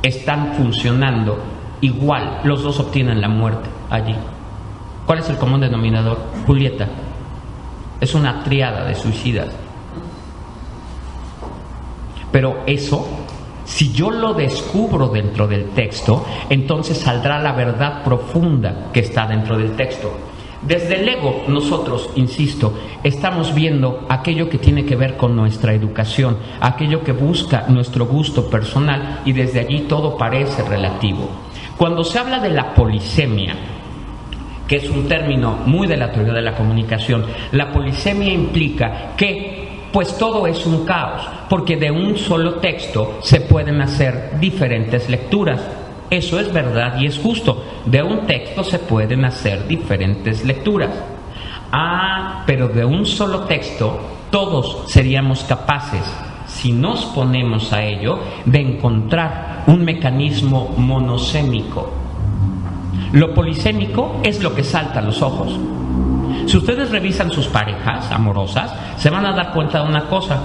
están funcionando igual, los dos obtienen la muerte allí. ¿Cuál es el común denominador? Julieta. Es una tríada de suicidas. Pero eso, si yo lo descubro dentro del texto, entonces saldrá la verdad profunda que está dentro del texto. Desde el ego, nosotros, insisto, estamos viendo aquello que tiene que ver con nuestra educación, aquello que busca nuestro gusto personal, y desde allí todo parece relativo. Cuando se habla de la polisemia, que es un término muy de la teoría de la comunicación, la polisemia implica que pues todo es un caos, porque de un solo texto se pueden hacer diferentes lecturas. Eso es verdad y es justo. De un texto se pueden hacer diferentes lecturas. Pero de un solo texto todos seríamos capaces, si nos ponemos a ello, de encontrar un mecanismo monosémico. Lo polisémico es lo que salta a los ojos. Si ustedes revisan sus parejas amorosas, se van a dar cuenta de una cosa.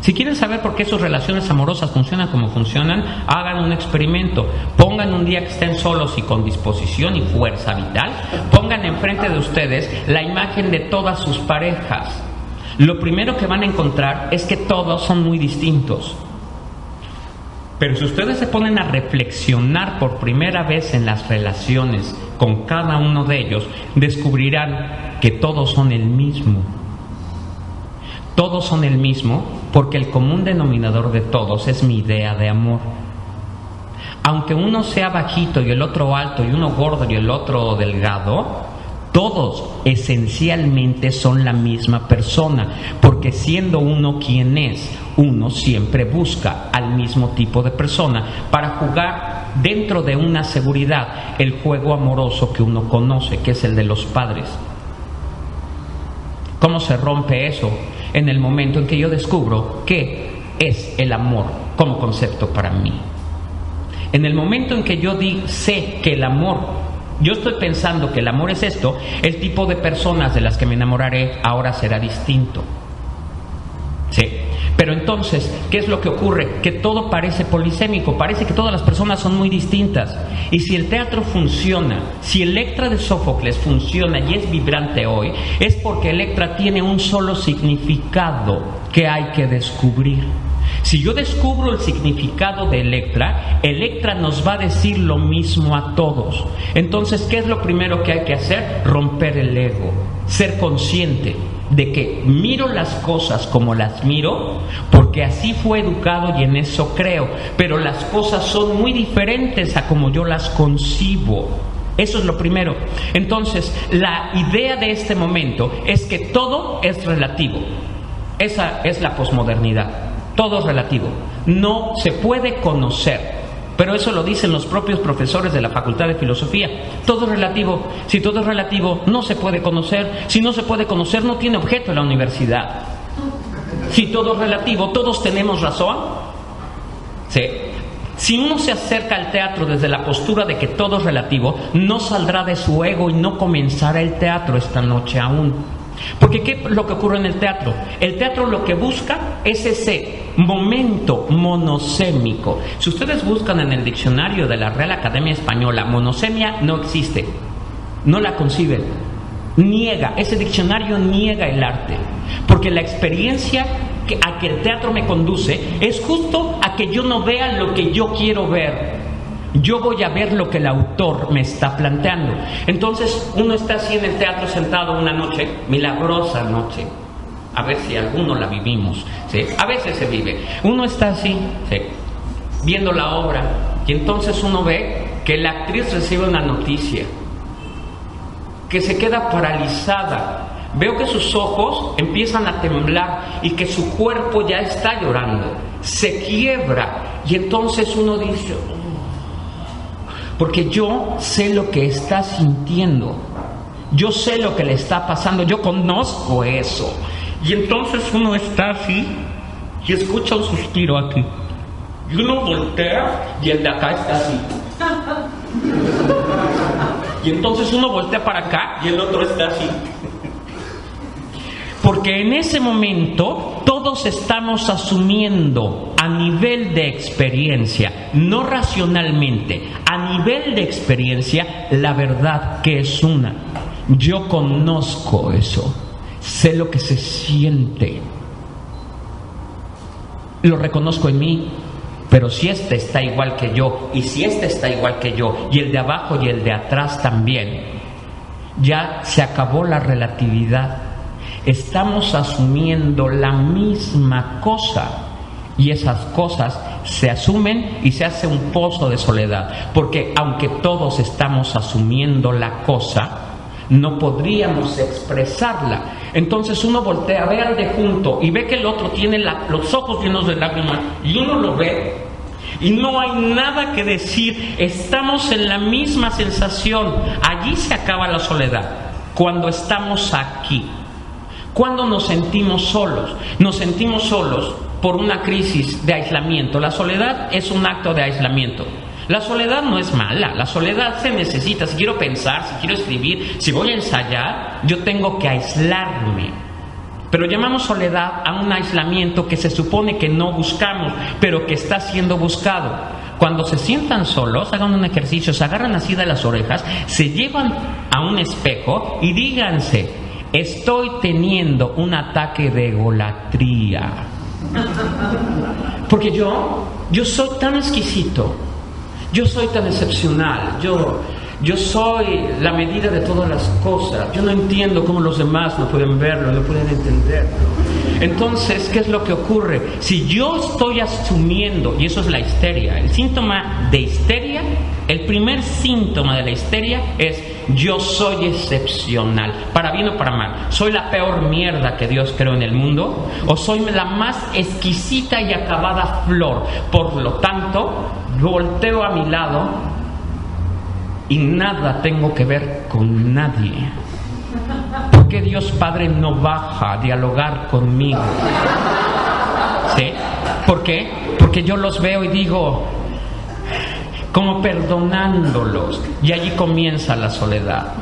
Si quieren saber por qué sus relaciones amorosas funcionan como funcionan, hagan un experimento. Pongan un día que estén solos y con disposición y fuerza vital, pongan enfrente de ustedes la imagen de todas sus parejas. Lo primero que van a encontrar es que todos son muy distintos. Pero si ustedes se ponen a reflexionar por primera vez en las relaciones con cada uno de ellos, descubrirán que todos son el mismo. Todos son el mismo porque el común denominador de todos es mi idea de amor. Aunque uno sea bajito y el otro alto, y uno gordo y el otro delgado, todos esencialmente son la misma persona, porque siendo uno quien es, uno siempre busca al mismo tipo de persona para jugar dentro de una seguridad el juego amoroso que uno conoce, que es el de los padres. ¿Cómo se rompe eso? En el momento en que yo descubro qué es el amor como concepto para mí. En el momento en que yo sé que el amor, yo estoy pensando que el amor es esto, el tipo de personas de las que me enamoraré ahora será distinto. Sí. Pero entonces, ¿qué es lo que ocurre? Que todo parece polisémico, parece que todas las personas son muy distintas. Y si el teatro funciona, si Electra de Sófocles funciona y es vibrante hoy, es porque Electra tiene un solo significado que hay que descubrir. Si yo descubro el significado de Electra, Electra nos va a decir lo mismo a todos. Entonces, ¿qué es lo primero que hay que hacer? Romper el ego, ser consciente de que miro las cosas como las miro, porque así fue educado y en eso creo, pero las cosas son muy diferentes a como yo las concibo. Eso es lo primero. Entonces, la idea de este momento es que todo es relativo. Esa es la posmodernidad. Todo es relativo. No se puede conocer. Pero eso lo dicen los propios profesores de la Facultad de Filosofía. Todo es relativo. Si todo es relativo, no se puede conocer. Si no se puede conocer, no tiene objeto en la universidad. Si todo es relativo, ¿todos tenemos razón? ¿Sí? Si uno se acerca al teatro desde la postura de que todo es relativo, no saldrá de su ego y no comenzará el teatro esta noche aún. Porque ¿qué es lo que ocurre en el teatro? El teatro lo que busca es ese momento monosémico. Si ustedes buscan en el diccionario de la Real Academia Española, monosemia no existe. No la conciben. Niega, ese diccionario niega el arte. Porque la experiencia a que el teatro me conduce es justo a que yo no vea lo que yo quiero ver. Yo voy a ver lo que el autor me está planteando. Entonces uno está así en el teatro sentado una noche, milagrosa noche. A ver si alguno la vivimos, ¿sí? A veces se vive. Uno está así, ¿sí?, viendo la obra, y entonces uno ve que la actriz recibe una noticia, que se queda paralizada. Veo que sus ojos empiezan a temblar y que su cuerpo ya está llorando, se quiebra, y entonces uno dice, porque yo sé lo que está sintiendo, yo sé lo que le está pasando, yo conozco eso. Y entonces uno está así y escucha un suspiro aquí, y uno voltea y el de acá está así, y entonces uno voltea para acá y el otro está así. Porque en ese momento todos estamos asumiendo a nivel de experiencia, no racionalmente, a nivel de experiencia, la verdad que es una. Yo conozco eso, sé lo que se siente, lo reconozco en mí. Pero si este está igual que yo, y si este está igual que yo, y el de abajo y el de atrás también, ya se acabó la relatividad. Estamos asumiendo la misma cosa, y esas cosas se asumen y se hace un pozo de soledad, porque aunque todos estamos asumiendo la cosa, no podríamos expresarla. Entonces uno voltea a ver al de junto y ve que el otro tiene los ojos llenos de lágrimas, y uno lo ve y no hay nada que decir. Estamos en la misma sensación. Allí se acaba la soledad, cuando estamos aquí. Cuando nos sentimos solos por una crisis de aislamiento. La soledad es un acto de aislamiento. La soledad no es mala, la soledad se necesita. Si quiero pensar, si quiero escribir, si voy a ensayar, yo tengo que aislarme. Pero llamamos soledad a un aislamiento que se supone que no buscamos, pero que está siendo buscado. Cuando se sientan solos, hagan un ejercicio, se agarran así de las orejas, se llevan a un espejo y díganse: estoy teniendo un ataque de egolatría. Porque yo soy tan exquisito. Yo soy tan excepcional, yo soy la medida de todas las cosas. Yo no entiendo cómo los demás no pueden verlo, no pueden entenderlo. Entonces, ¿qué es lo que ocurre? Si yo estoy asumiendo, y eso es la histeria, el síntoma de histeria, el primer síntoma de la histeria es: yo soy excepcional, para bien o para mal. ¿Soy la peor mierda que Dios creó en el mundo? ¿O soy la más exquisita y acabada flor? Por lo tanto, volteo a mi lado y nada tengo que ver con nadie. ¿Por qué Dios Padre no baja a dialogar conmigo? ¿Sí? ¿Por qué? Porque yo los veo y digo, como perdonándolos, y allí comienza la soledad.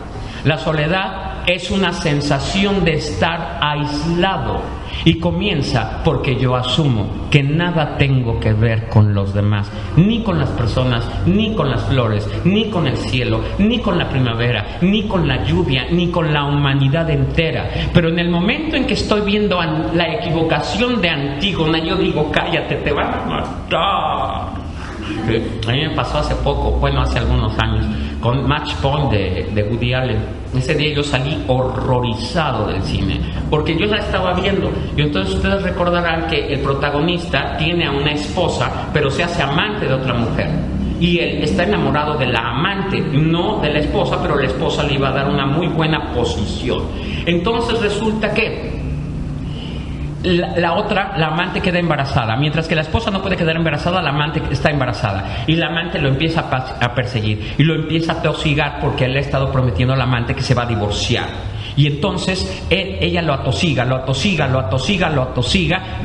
La soledad es una sensación de estar aislado, y comienza porque yo asumo que nada tengo que ver con los demás, ni con las personas, ni con las flores, ni con el cielo, ni con la primavera, ni con la lluvia, ni con la humanidad entera. Pero en el momento en que estoy viendo la equivocación de Antígona, yo digo: cállate, te van a matar. A mí me pasó hace poco, hace algunos años, con Match Point de Woody Allen. Ese día yo salí horrorizado del cine, porque yo la estaba viendo. Y entonces ustedes recordarán que el protagonista tiene a una esposa, pero se hace amante de otra mujer. Y él está enamorado de la amante, no de la esposa, pero la esposa le iba a dar una muy buena posición. Entonces resulta que la amante queda embarazada, mientras que la esposa no puede quedar embarazada, la amante está embarazada, y la amante lo empieza a perseguir y lo empieza a tosigar, porque él le ha estado prometiendo a la amante que se va a divorciar. Y entonces ella lo atosiga,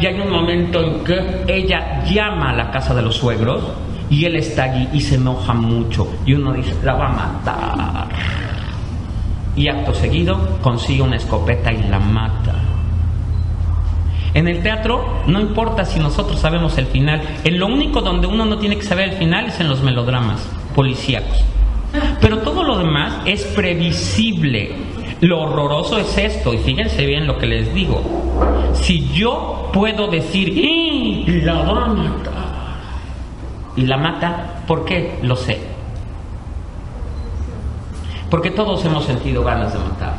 y hay un momento en que ella llama a la casa de los suegros y él está allí y se enoja mucho, y uno dice: la va a matar, y acto seguido consigue una escopeta y la mata. En el teatro no importa si nosotros sabemos el final. En lo único donde uno no tiene que saber el final es en los melodramas policíacos. Pero todo lo demás es previsible. Lo horroroso es esto, y fíjense bien lo que les digo. Si yo puedo decir: la va a matar, y la mata. ¿Por qué? Lo sé. Porque todos hemos sentido ganas de matar.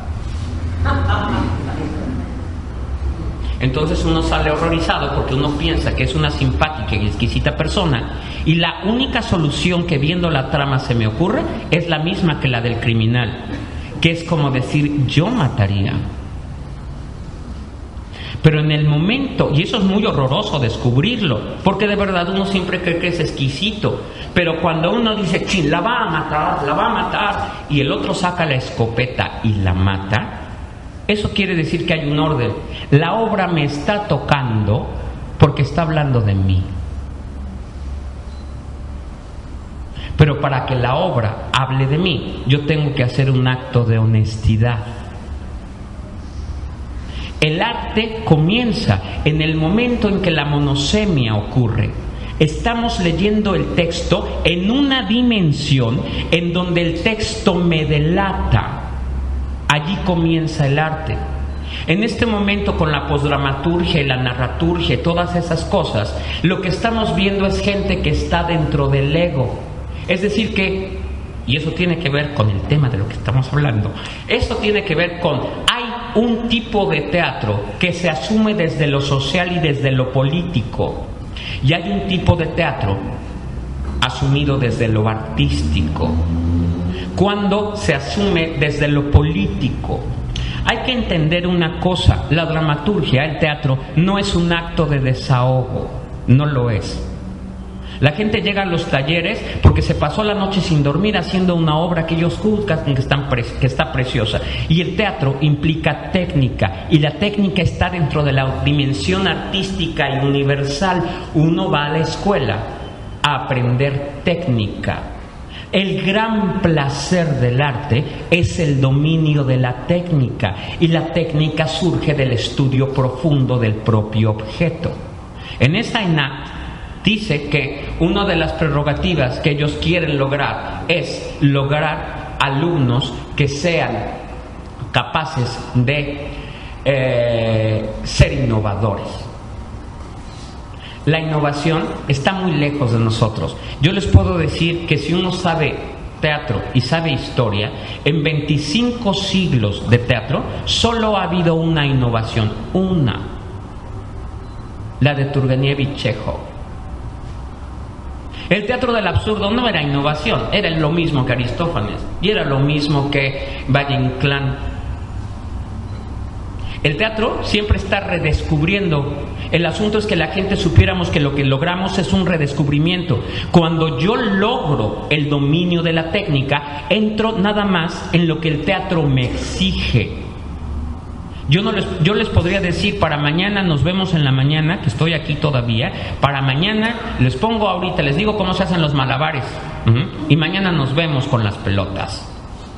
Entonces uno sale horrorizado porque uno piensa que es una simpática y exquisita persona, y la única solución que viendo la trama se me ocurre es la misma que la del criminal, que es como decir, yo mataría. Pero en el momento, y eso es muy horroroso descubrirlo, porque de verdad uno siempre cree que es exquisito, pero cuando uno dice, chin, la va a matar, y el otro saca la escopeta y la mata, eso quiere decir que hay un orden. La obra me está tocando porque está hablando de mí. Pero para que la obra hable de mí, yo tengo que hacer un acto de honestidad. El arte comienza en el momento en que la monosemia ocurre. Estamos leyendo el texto en una dimensión en donde el texto me delata. Allí comienza el arte. En este momento, con la posdramaturgia y la narraturgia y todas esas cosas, lo que estamos viendo es gente que está dentro del ego. Es decir que, y eso tiene que ver con el tema de lo que estamos hablando, esto tiene que ver con, hay un tipo de teatro que se asume desde lo social y desde lo político, y hay un tipo de teatro asumido desde lo artístico. Cuando se asume desde lo político, hay que entender una cosa: la dramaturgia, el teatro, no es un acto de desahogo, no lo es. La gente llega a los talleres porque se pasó la noche sin dormir haciendo una obra que ellos juzgan que está preciosa. Y el teatro implica técnica, y la técnica está dentro de la dimensión artística y universal. Uno va a la escuela a aprender técnica. El gran placer del arte es el dominio de la técnica, y la técnica surge del estudio profundo del propio objeto. En esta ENACT dice que una de las prerrogativas que ellos quieren lograr es lograr alumnos que sean capaces de ser innovadores. La innovación está muy lejos de nosotros. Yo les puedo decir que si uno sabe teatro y sabe historia, en 25 siglos de teatro solo ha habido una innovación, una, la de Turgeniev y Chekhov. El teatro del absurdo no era innovación, era lo mismo que Aristófanes y era lo mismo que Valle Inclán. El teatro siempre está redescubriendo. El asunto es que la gente supiéramos que lo que logramos es un redescubrimiento. Cuando yo logro el dominio de la técnica, entro nada más en lo que el teatro me exige. Yo les podría decir, para mañana nos vemos en la mañana, que estoy aquí todavía, para mañana les pongo ahorita, les digo cómo se hacen los malabares, y mañana nos vemos con las pelotas.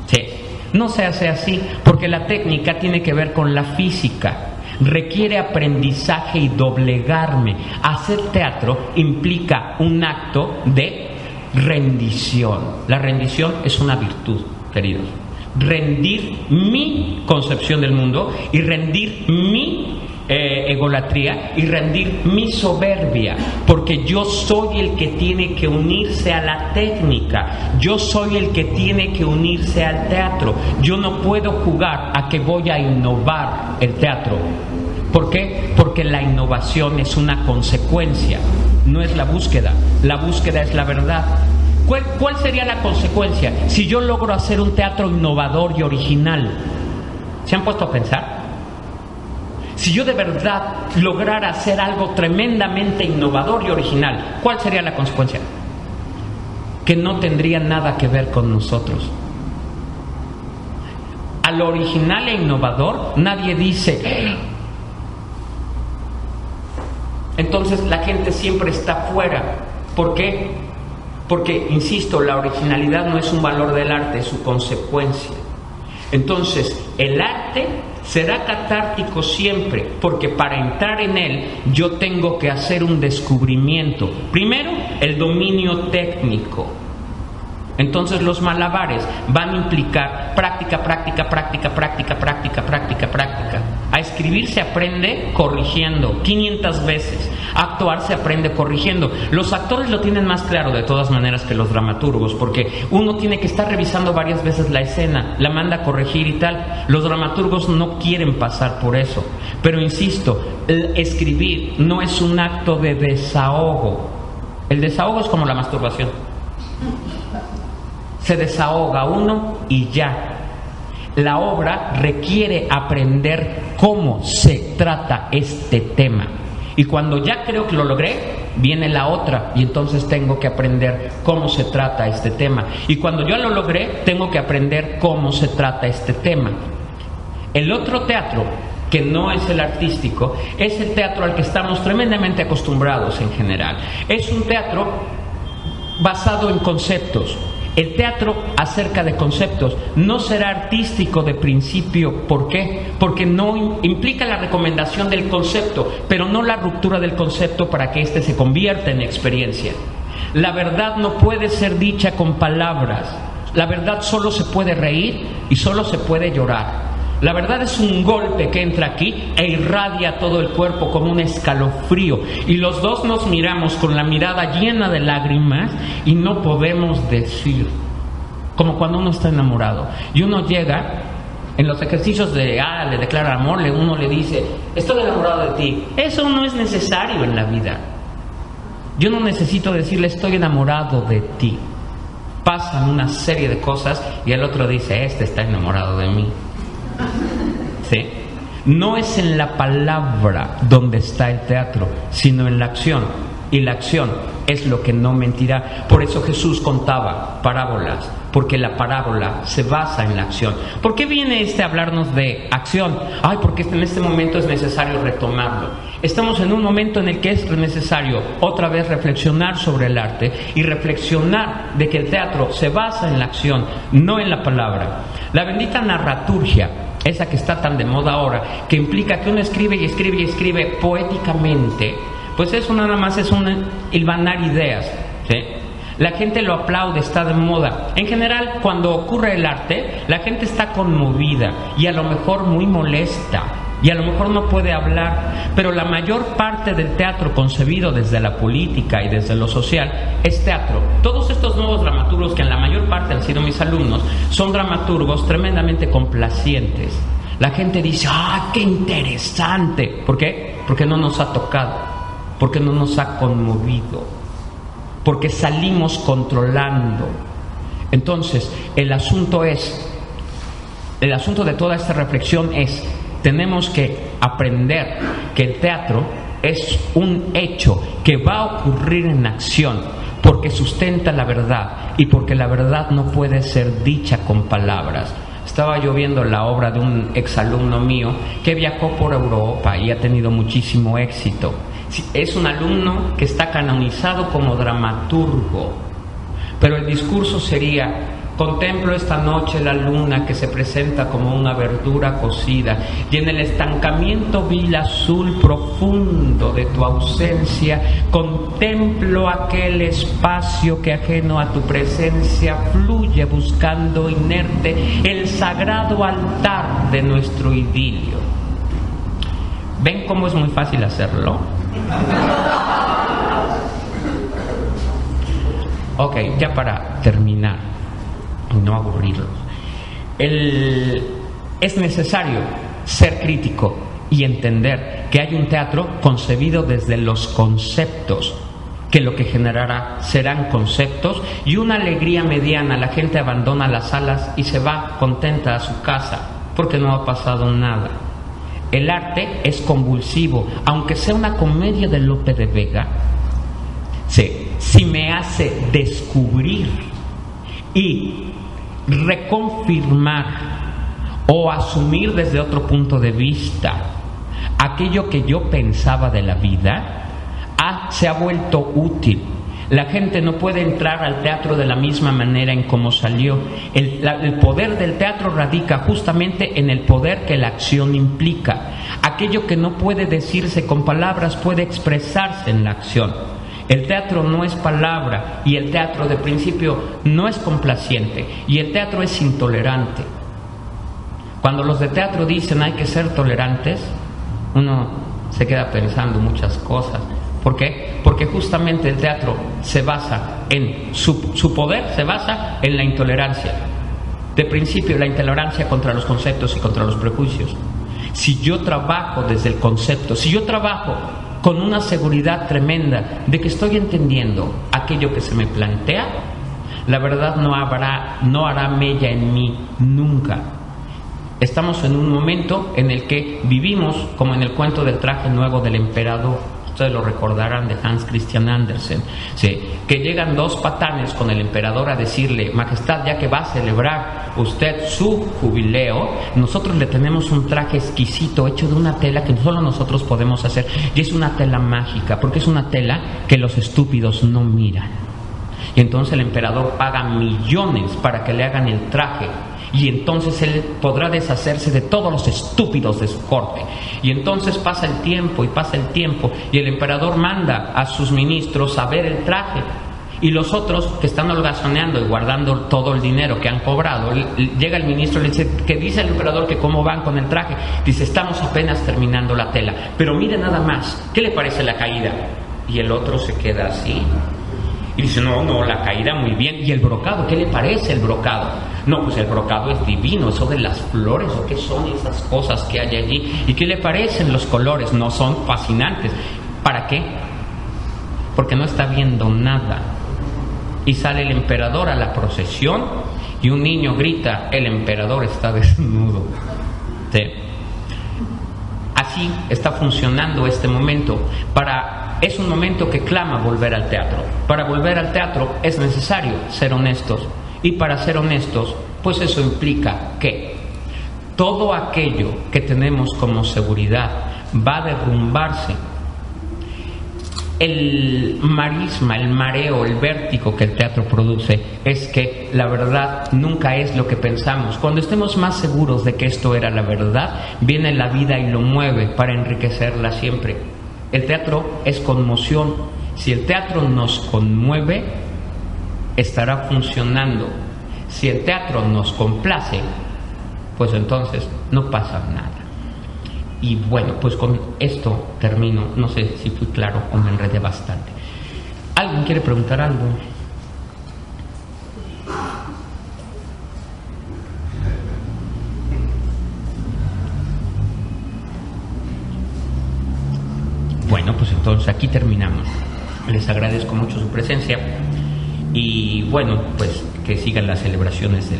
Sí. No se hace así, porque la técnica tiene que ver con la física. Requiere aprendizaje y doblegarme. Hacer teatro implica un acto de rendición. La rendición es una virtud, queridos. Rendir mi concepción del mundo y rendir mi egolatría y rendir mi soberbia, porque yo soy el que tiene que unirse a la técnica, yo soy el que tiene que unirse al teatro. Yo no puedo jugar a que voy a innovar el teatro. ¿Por qué? Porque la innovación es una consecuencia, no es la búsqueda. La búsqueda es la verdad. ¿Cuál sería la consecuencia si yo logro hacer un teatro innovador y original? ¿Se han puesto a pensar? Si yo de verdad lograra hacer algo tremendamente innovador y original, ¿cuál sería la consecuencia? Que no tendría nada que ver con nosotros. A lo original e innovador nadie dice. Entonces la gente siempre está fuera. ¿Por qué? Porque, insisto, la originalidad no es un valor del arte, es su consecuencia. Entonces, el arte será catártico siempre, porque para entrar en él yo tengo que hacer un descubrimiento. Primero, el dominio técnico. Entonces los malabares van a implicar práctica. A escribir se aprende corrigiendo 500 veces. Actuar se aprende corrigiendo. Los actores lo tienen más claro de todas maneras que los dramaturgos, porque uno tiene que estar revisando varias veces la escena, la manda a corregir y tal. Los dramaturgos no quieren pasar por eso. Pero insisto, escribir no es un acto de desahogo. El desahogo es como la masturbación. Se desahoga uno y ya. La obra requiere aprender cómo se trata este tema. Y cuando ya creo que lo logré, viene la otra, y entonces tengo que aprender cómo se trata este tema. Y cuando yo lo logré, tengo que aprender cómo se trata este tema. El otro teatro, que no es el artístico, es el teatro al que estamos tremendamente acostumbrados en general. Es un teatro basado en conceptos. El teatro acerca de conceptos no será artístico de principio. ¿Por qué? Porque no implica la recomendación del concepto, pero no la ruptura del concepto para que éste se convierta en experiencia. La verdad no puede ser dicha con palabras. La verdad solo se puede reír y solo se puede llorar. La verdad es un golpe que entra aquí e irradia todo el cuerpo como un escalofrío. Y los dos nos miramos con la mirada llena de lágrimas y no podemos decir. Como cuando uno está enamorado. Y uno llega, en los ejercicios de, le declara amor, uno le dice, estoy enamorado de ti. Eso no es necesario en la vida. Yo no necesito decirle, estoy enamorado de ti. Pasan una serie de cosas y el otro dice, este está enamorado de mí. ¿Sí? No es en la palabra donde está el teatro, sino en la acción. Y la acción es lo que no mentirá. Por eso Jesús contaba parábolas, porque la parábola se basa en la acción. ¿Por qué viene a hablarnos de acción? Porque en este momento es necesario retomarlo. Estamos en un momento en el que es necesario otra vez reflexionar sobre el arte y reflexionar de que el teatro se basa en la acción, no en la palabra. La bendita narraturgia, esa que está tan de moda ahora, que implica que uno escribe y escribe y escribe poéticamente, pues eso nada más es un hilvanar ideas, ¿sí? La gente lo aplaude, está de moda. En general, cuando ocurre el arte, la gente está conmovida y a lo mejor muy molesta y a lo mejor no puede hablar, pero la mayor parte del teatro concebido desde la política y desde lo social es teatro. Todos estos nuevos dramaturgos, que en la mayor parte han sido mis alumnos, son dramaturgos tremendamente complacientes. La gente dice, qué interesante. ¿Por qué? Porque no nos ha tocado, porque no nos ha conmovido, porque salimos controlando. Entonces, el asunto de toda esta reflexión es, tenemos que aprender que el teatro es un hecho que va a ocurrir en acción, porque sustenta la verdad y porque la verdad no puede ser dicha con palabras. Estaba yo viendo la obra de un exalumno mío que viajó por Europa y ha tenido muchísimo éxito. Es un alumno que está canonizado como dramaturgo, pero el discurso sería: contemplo esta noche la luna que se presenta como una verdura cocida, y en el estancamiento vil azul profundo de tu ausencia contemplo aquel espacio que ajeno a tu presencia fluye buscando inerte el sagrado altar de nuestro idilio. ¿Ven cómo es muy fácil hacerlo? Ok, ya para terminar y no aburrirlos, es necesario ser crítico y entender que hay un teatro concebido desde los conceptos, que lo que generará serán conceptos y una alegría mediana. La gente abandona las salas y se va contenta a su casa porque no ha pasado nada. El arte es convulsivo, aunque sea una comedia de Lope de Vega. Si me hace descubrir y reconfirmar o asumir desde otro punto de vista aquello que yo pensaba de la vida, se ha vuelto útil. La gente no puede entrar al teatro de la misma manera en cómo salió. El poder del teatro radica justamente en el poder que la acción implica. Aquello que no puede decirse con palabras puede expresarse en la acción. El teatro no es palabra, y el teatro de principio no es complaciente, y el teatro es intolerante. Cuando los de teatro dicen hay que ser tolerantes, uno se queda pensando muchas cosas. ¿Por qué? Porque justamente el teatro se basa en su poder, se basa en la intolerancia. De principio, la intolerancia contra los conceptos y contra los prejuicios. Si yo trabajo desde el concepto, si yo trabajo con una seguridad tremenda de que estoy entendiendo aquello que se me plantea, la verdad no hará mella en mí nunca. Estamos en un momento en el que vivimos como en el cuento del traje nuevo del emperador. Ustedes lo recordarán, de Hans Christian Andersen, ¿sí? Que llegan dos patanes con el emperador a decirle: Majestad, ya que va a celebrar usted su jubileo, nosotros le tenemos un traje exquisito hecho de una tela que solo nosotros podemos hacer, y es una tela mágica, porque es una tela que los estúpidos no miran. Y entonces el emperador paga millones para que le hagan el traje, y entonces él podrá deshacerse de todos los estúpidos de su corte. Y entonces pasa el tiempo y el emperador manda a sus ministros a ver el traje, y los otros que están holgazaneando y guardando todo el dinero que han cobrado, llega el ministro y le dice: que dice el emperador que cómo van con el traje. Dice: estamos apenas terminando la tela, pero mire nada más, ¿qué le parece la caída? Y el otro se queda así y dice: no, la caída muy bien. ¿Y el brocado? ¿Qué le parece el brocado? No, pues el brocado es divino, eso de las flores, ¿o qué son esas cosas que hay allí? ¿Y qué le parecen los colores? No, son fascinantes. ¿Para qué? Porque no está viendo nada. Y sale el emperador a la procesión y un niño grita: el emperador está desnudo. ¿Sí? Así está funcionando este momento. Es un momento que clama volver al teatro. Para volver al teatro es necesario ser honestos. Y para ser honestos, pues eso implica que todo aquello que tenemos como seguridad va a derrumbarse. El marisma, el mareo, el vértigo que el teatro produce es que la verdad nunca es lo que pensamos. Cuando estemos más seguros de que esto era la verdad, viene la vida y lo mueve para enriquecerla siempre. El teatro es conmoción. Si el teatro nos conmueve, estará funcionando. Si el teatro nos complace, pues entonces no pasa nada. Y bueno, pues con esto termino. No sé si fui claro o me enredé bastante. ¿Alguien quiere preguntar algo? Bueno, pues entonces aquí terminamos. Les agradezco mucho su presencia y bueno, pues que sigan las celebraciones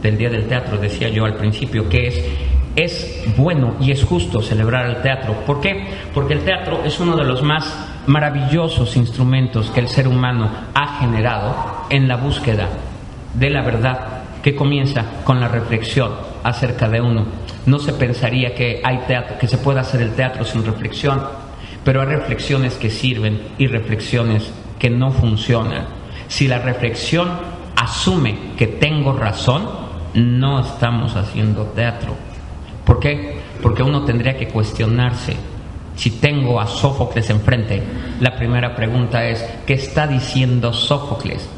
del Día del Teatro. Decía yo al principio que es bueno y es justo celebrar el teatro. ¿Por qué? Porque el teatro es uno de los más maravillosos instrumentos que el ser humano ha generado en la búsqueda de la verdad, que comienza con la reflexión acerca de uno. No se pensaría que hay teatro, que se pueda hacer el teatro sin reflexión, pero hay reflexiones que sirven y reflexiones que no funcionan. Si la reflexión asume que tengo razón, no estamos haciendo teatro. ¿Por qué? Porque uno tendría que cuestionarse. Si tengo a Sófocles enfrente, la primera pregunta es: ¿qué está diciendo Sófocles?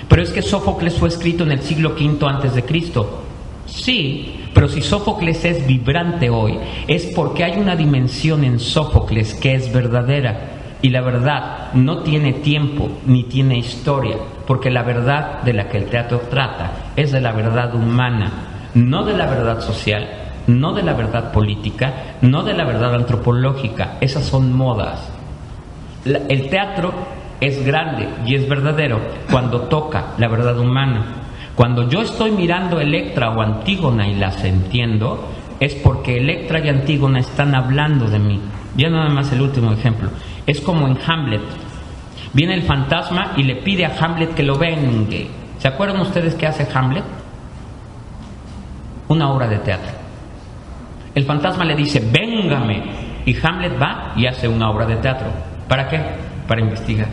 Pero es que Sófocles fue escrito en el siglo V antes de Cristo. Sí, pero si Sófocles es vibrante hoy, es porque hay una dimensión en Sófocles que es verdadera. Y la verdad no tiene tiempo ni tiene historia, porque la verdad de la que el teatro trata es de la verdad humana, no de la verdad social, no de la verdad política, no de la verdad antropológica. Esas son modas. El teatro es grande y es verdadero cuando toca la verdad humana. Cuando yo estoy mirando Electra o Antígona y las entiendo, es porque Electra y Antígona están hablando de mí. Ya nada más el último ejemplo. Es como en Hamlet. Viene el fantasma y le pide a Hamlet que lo vengue. ¿Se acuerdan ustedes qué hace Hamlet? Una obra de teatro. El fantasma le dice: véngame. Y Hamlet va y hace una obra de teatro. ¿Para qué? Para investigar.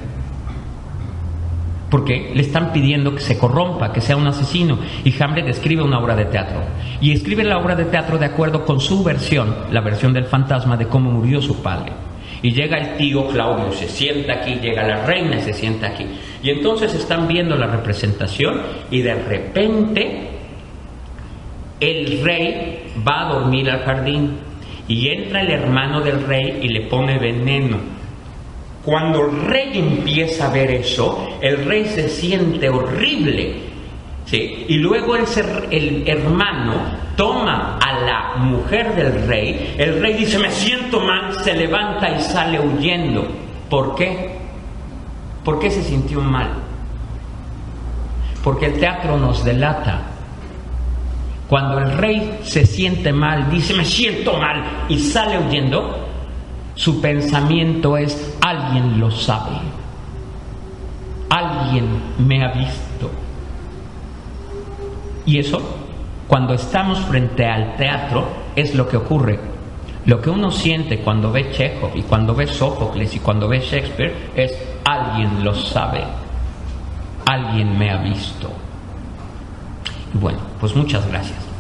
Porque le están pidiendo que se corrompa, que sea un asesino. Y Hamlet escribe una obra de teatro. Y escribe la obra de teatro de acuerdo con su versión, la versión del fantasma de cómo murió su padre. Y llega el tío Claudio, se sienta aquí, llega la reina, se sienta aquí. Y entonces están viendo la representación y de repente el rey va a dormir al jardín y entra el hermano del rey y le pone veneno. Cuando el rey empieza a ver eso, el rey se siente horrible, ¿sí? Y luego el hermano toma a la mujer del rey, el rey dice, me siento mal, se levanta y sale huyendo. ¿Por qué? ¿Por qué se sintió mal? Porque el teatro nos delata. Cuando el rey se siente mal, dice, me siento mal, y sale huyendo, su pensamiento es, alguien lo sabe, alguien me ha visto. Y eso, cuando estamos frente al teatro, es lo que ocurre. Lo que uno siente cuando ve Chekhov y cuando ve Sófocles y cuando ve Shakespeare es, alguien lo sabe, alguien me ha visto. Y bueno, pues muchas gracias.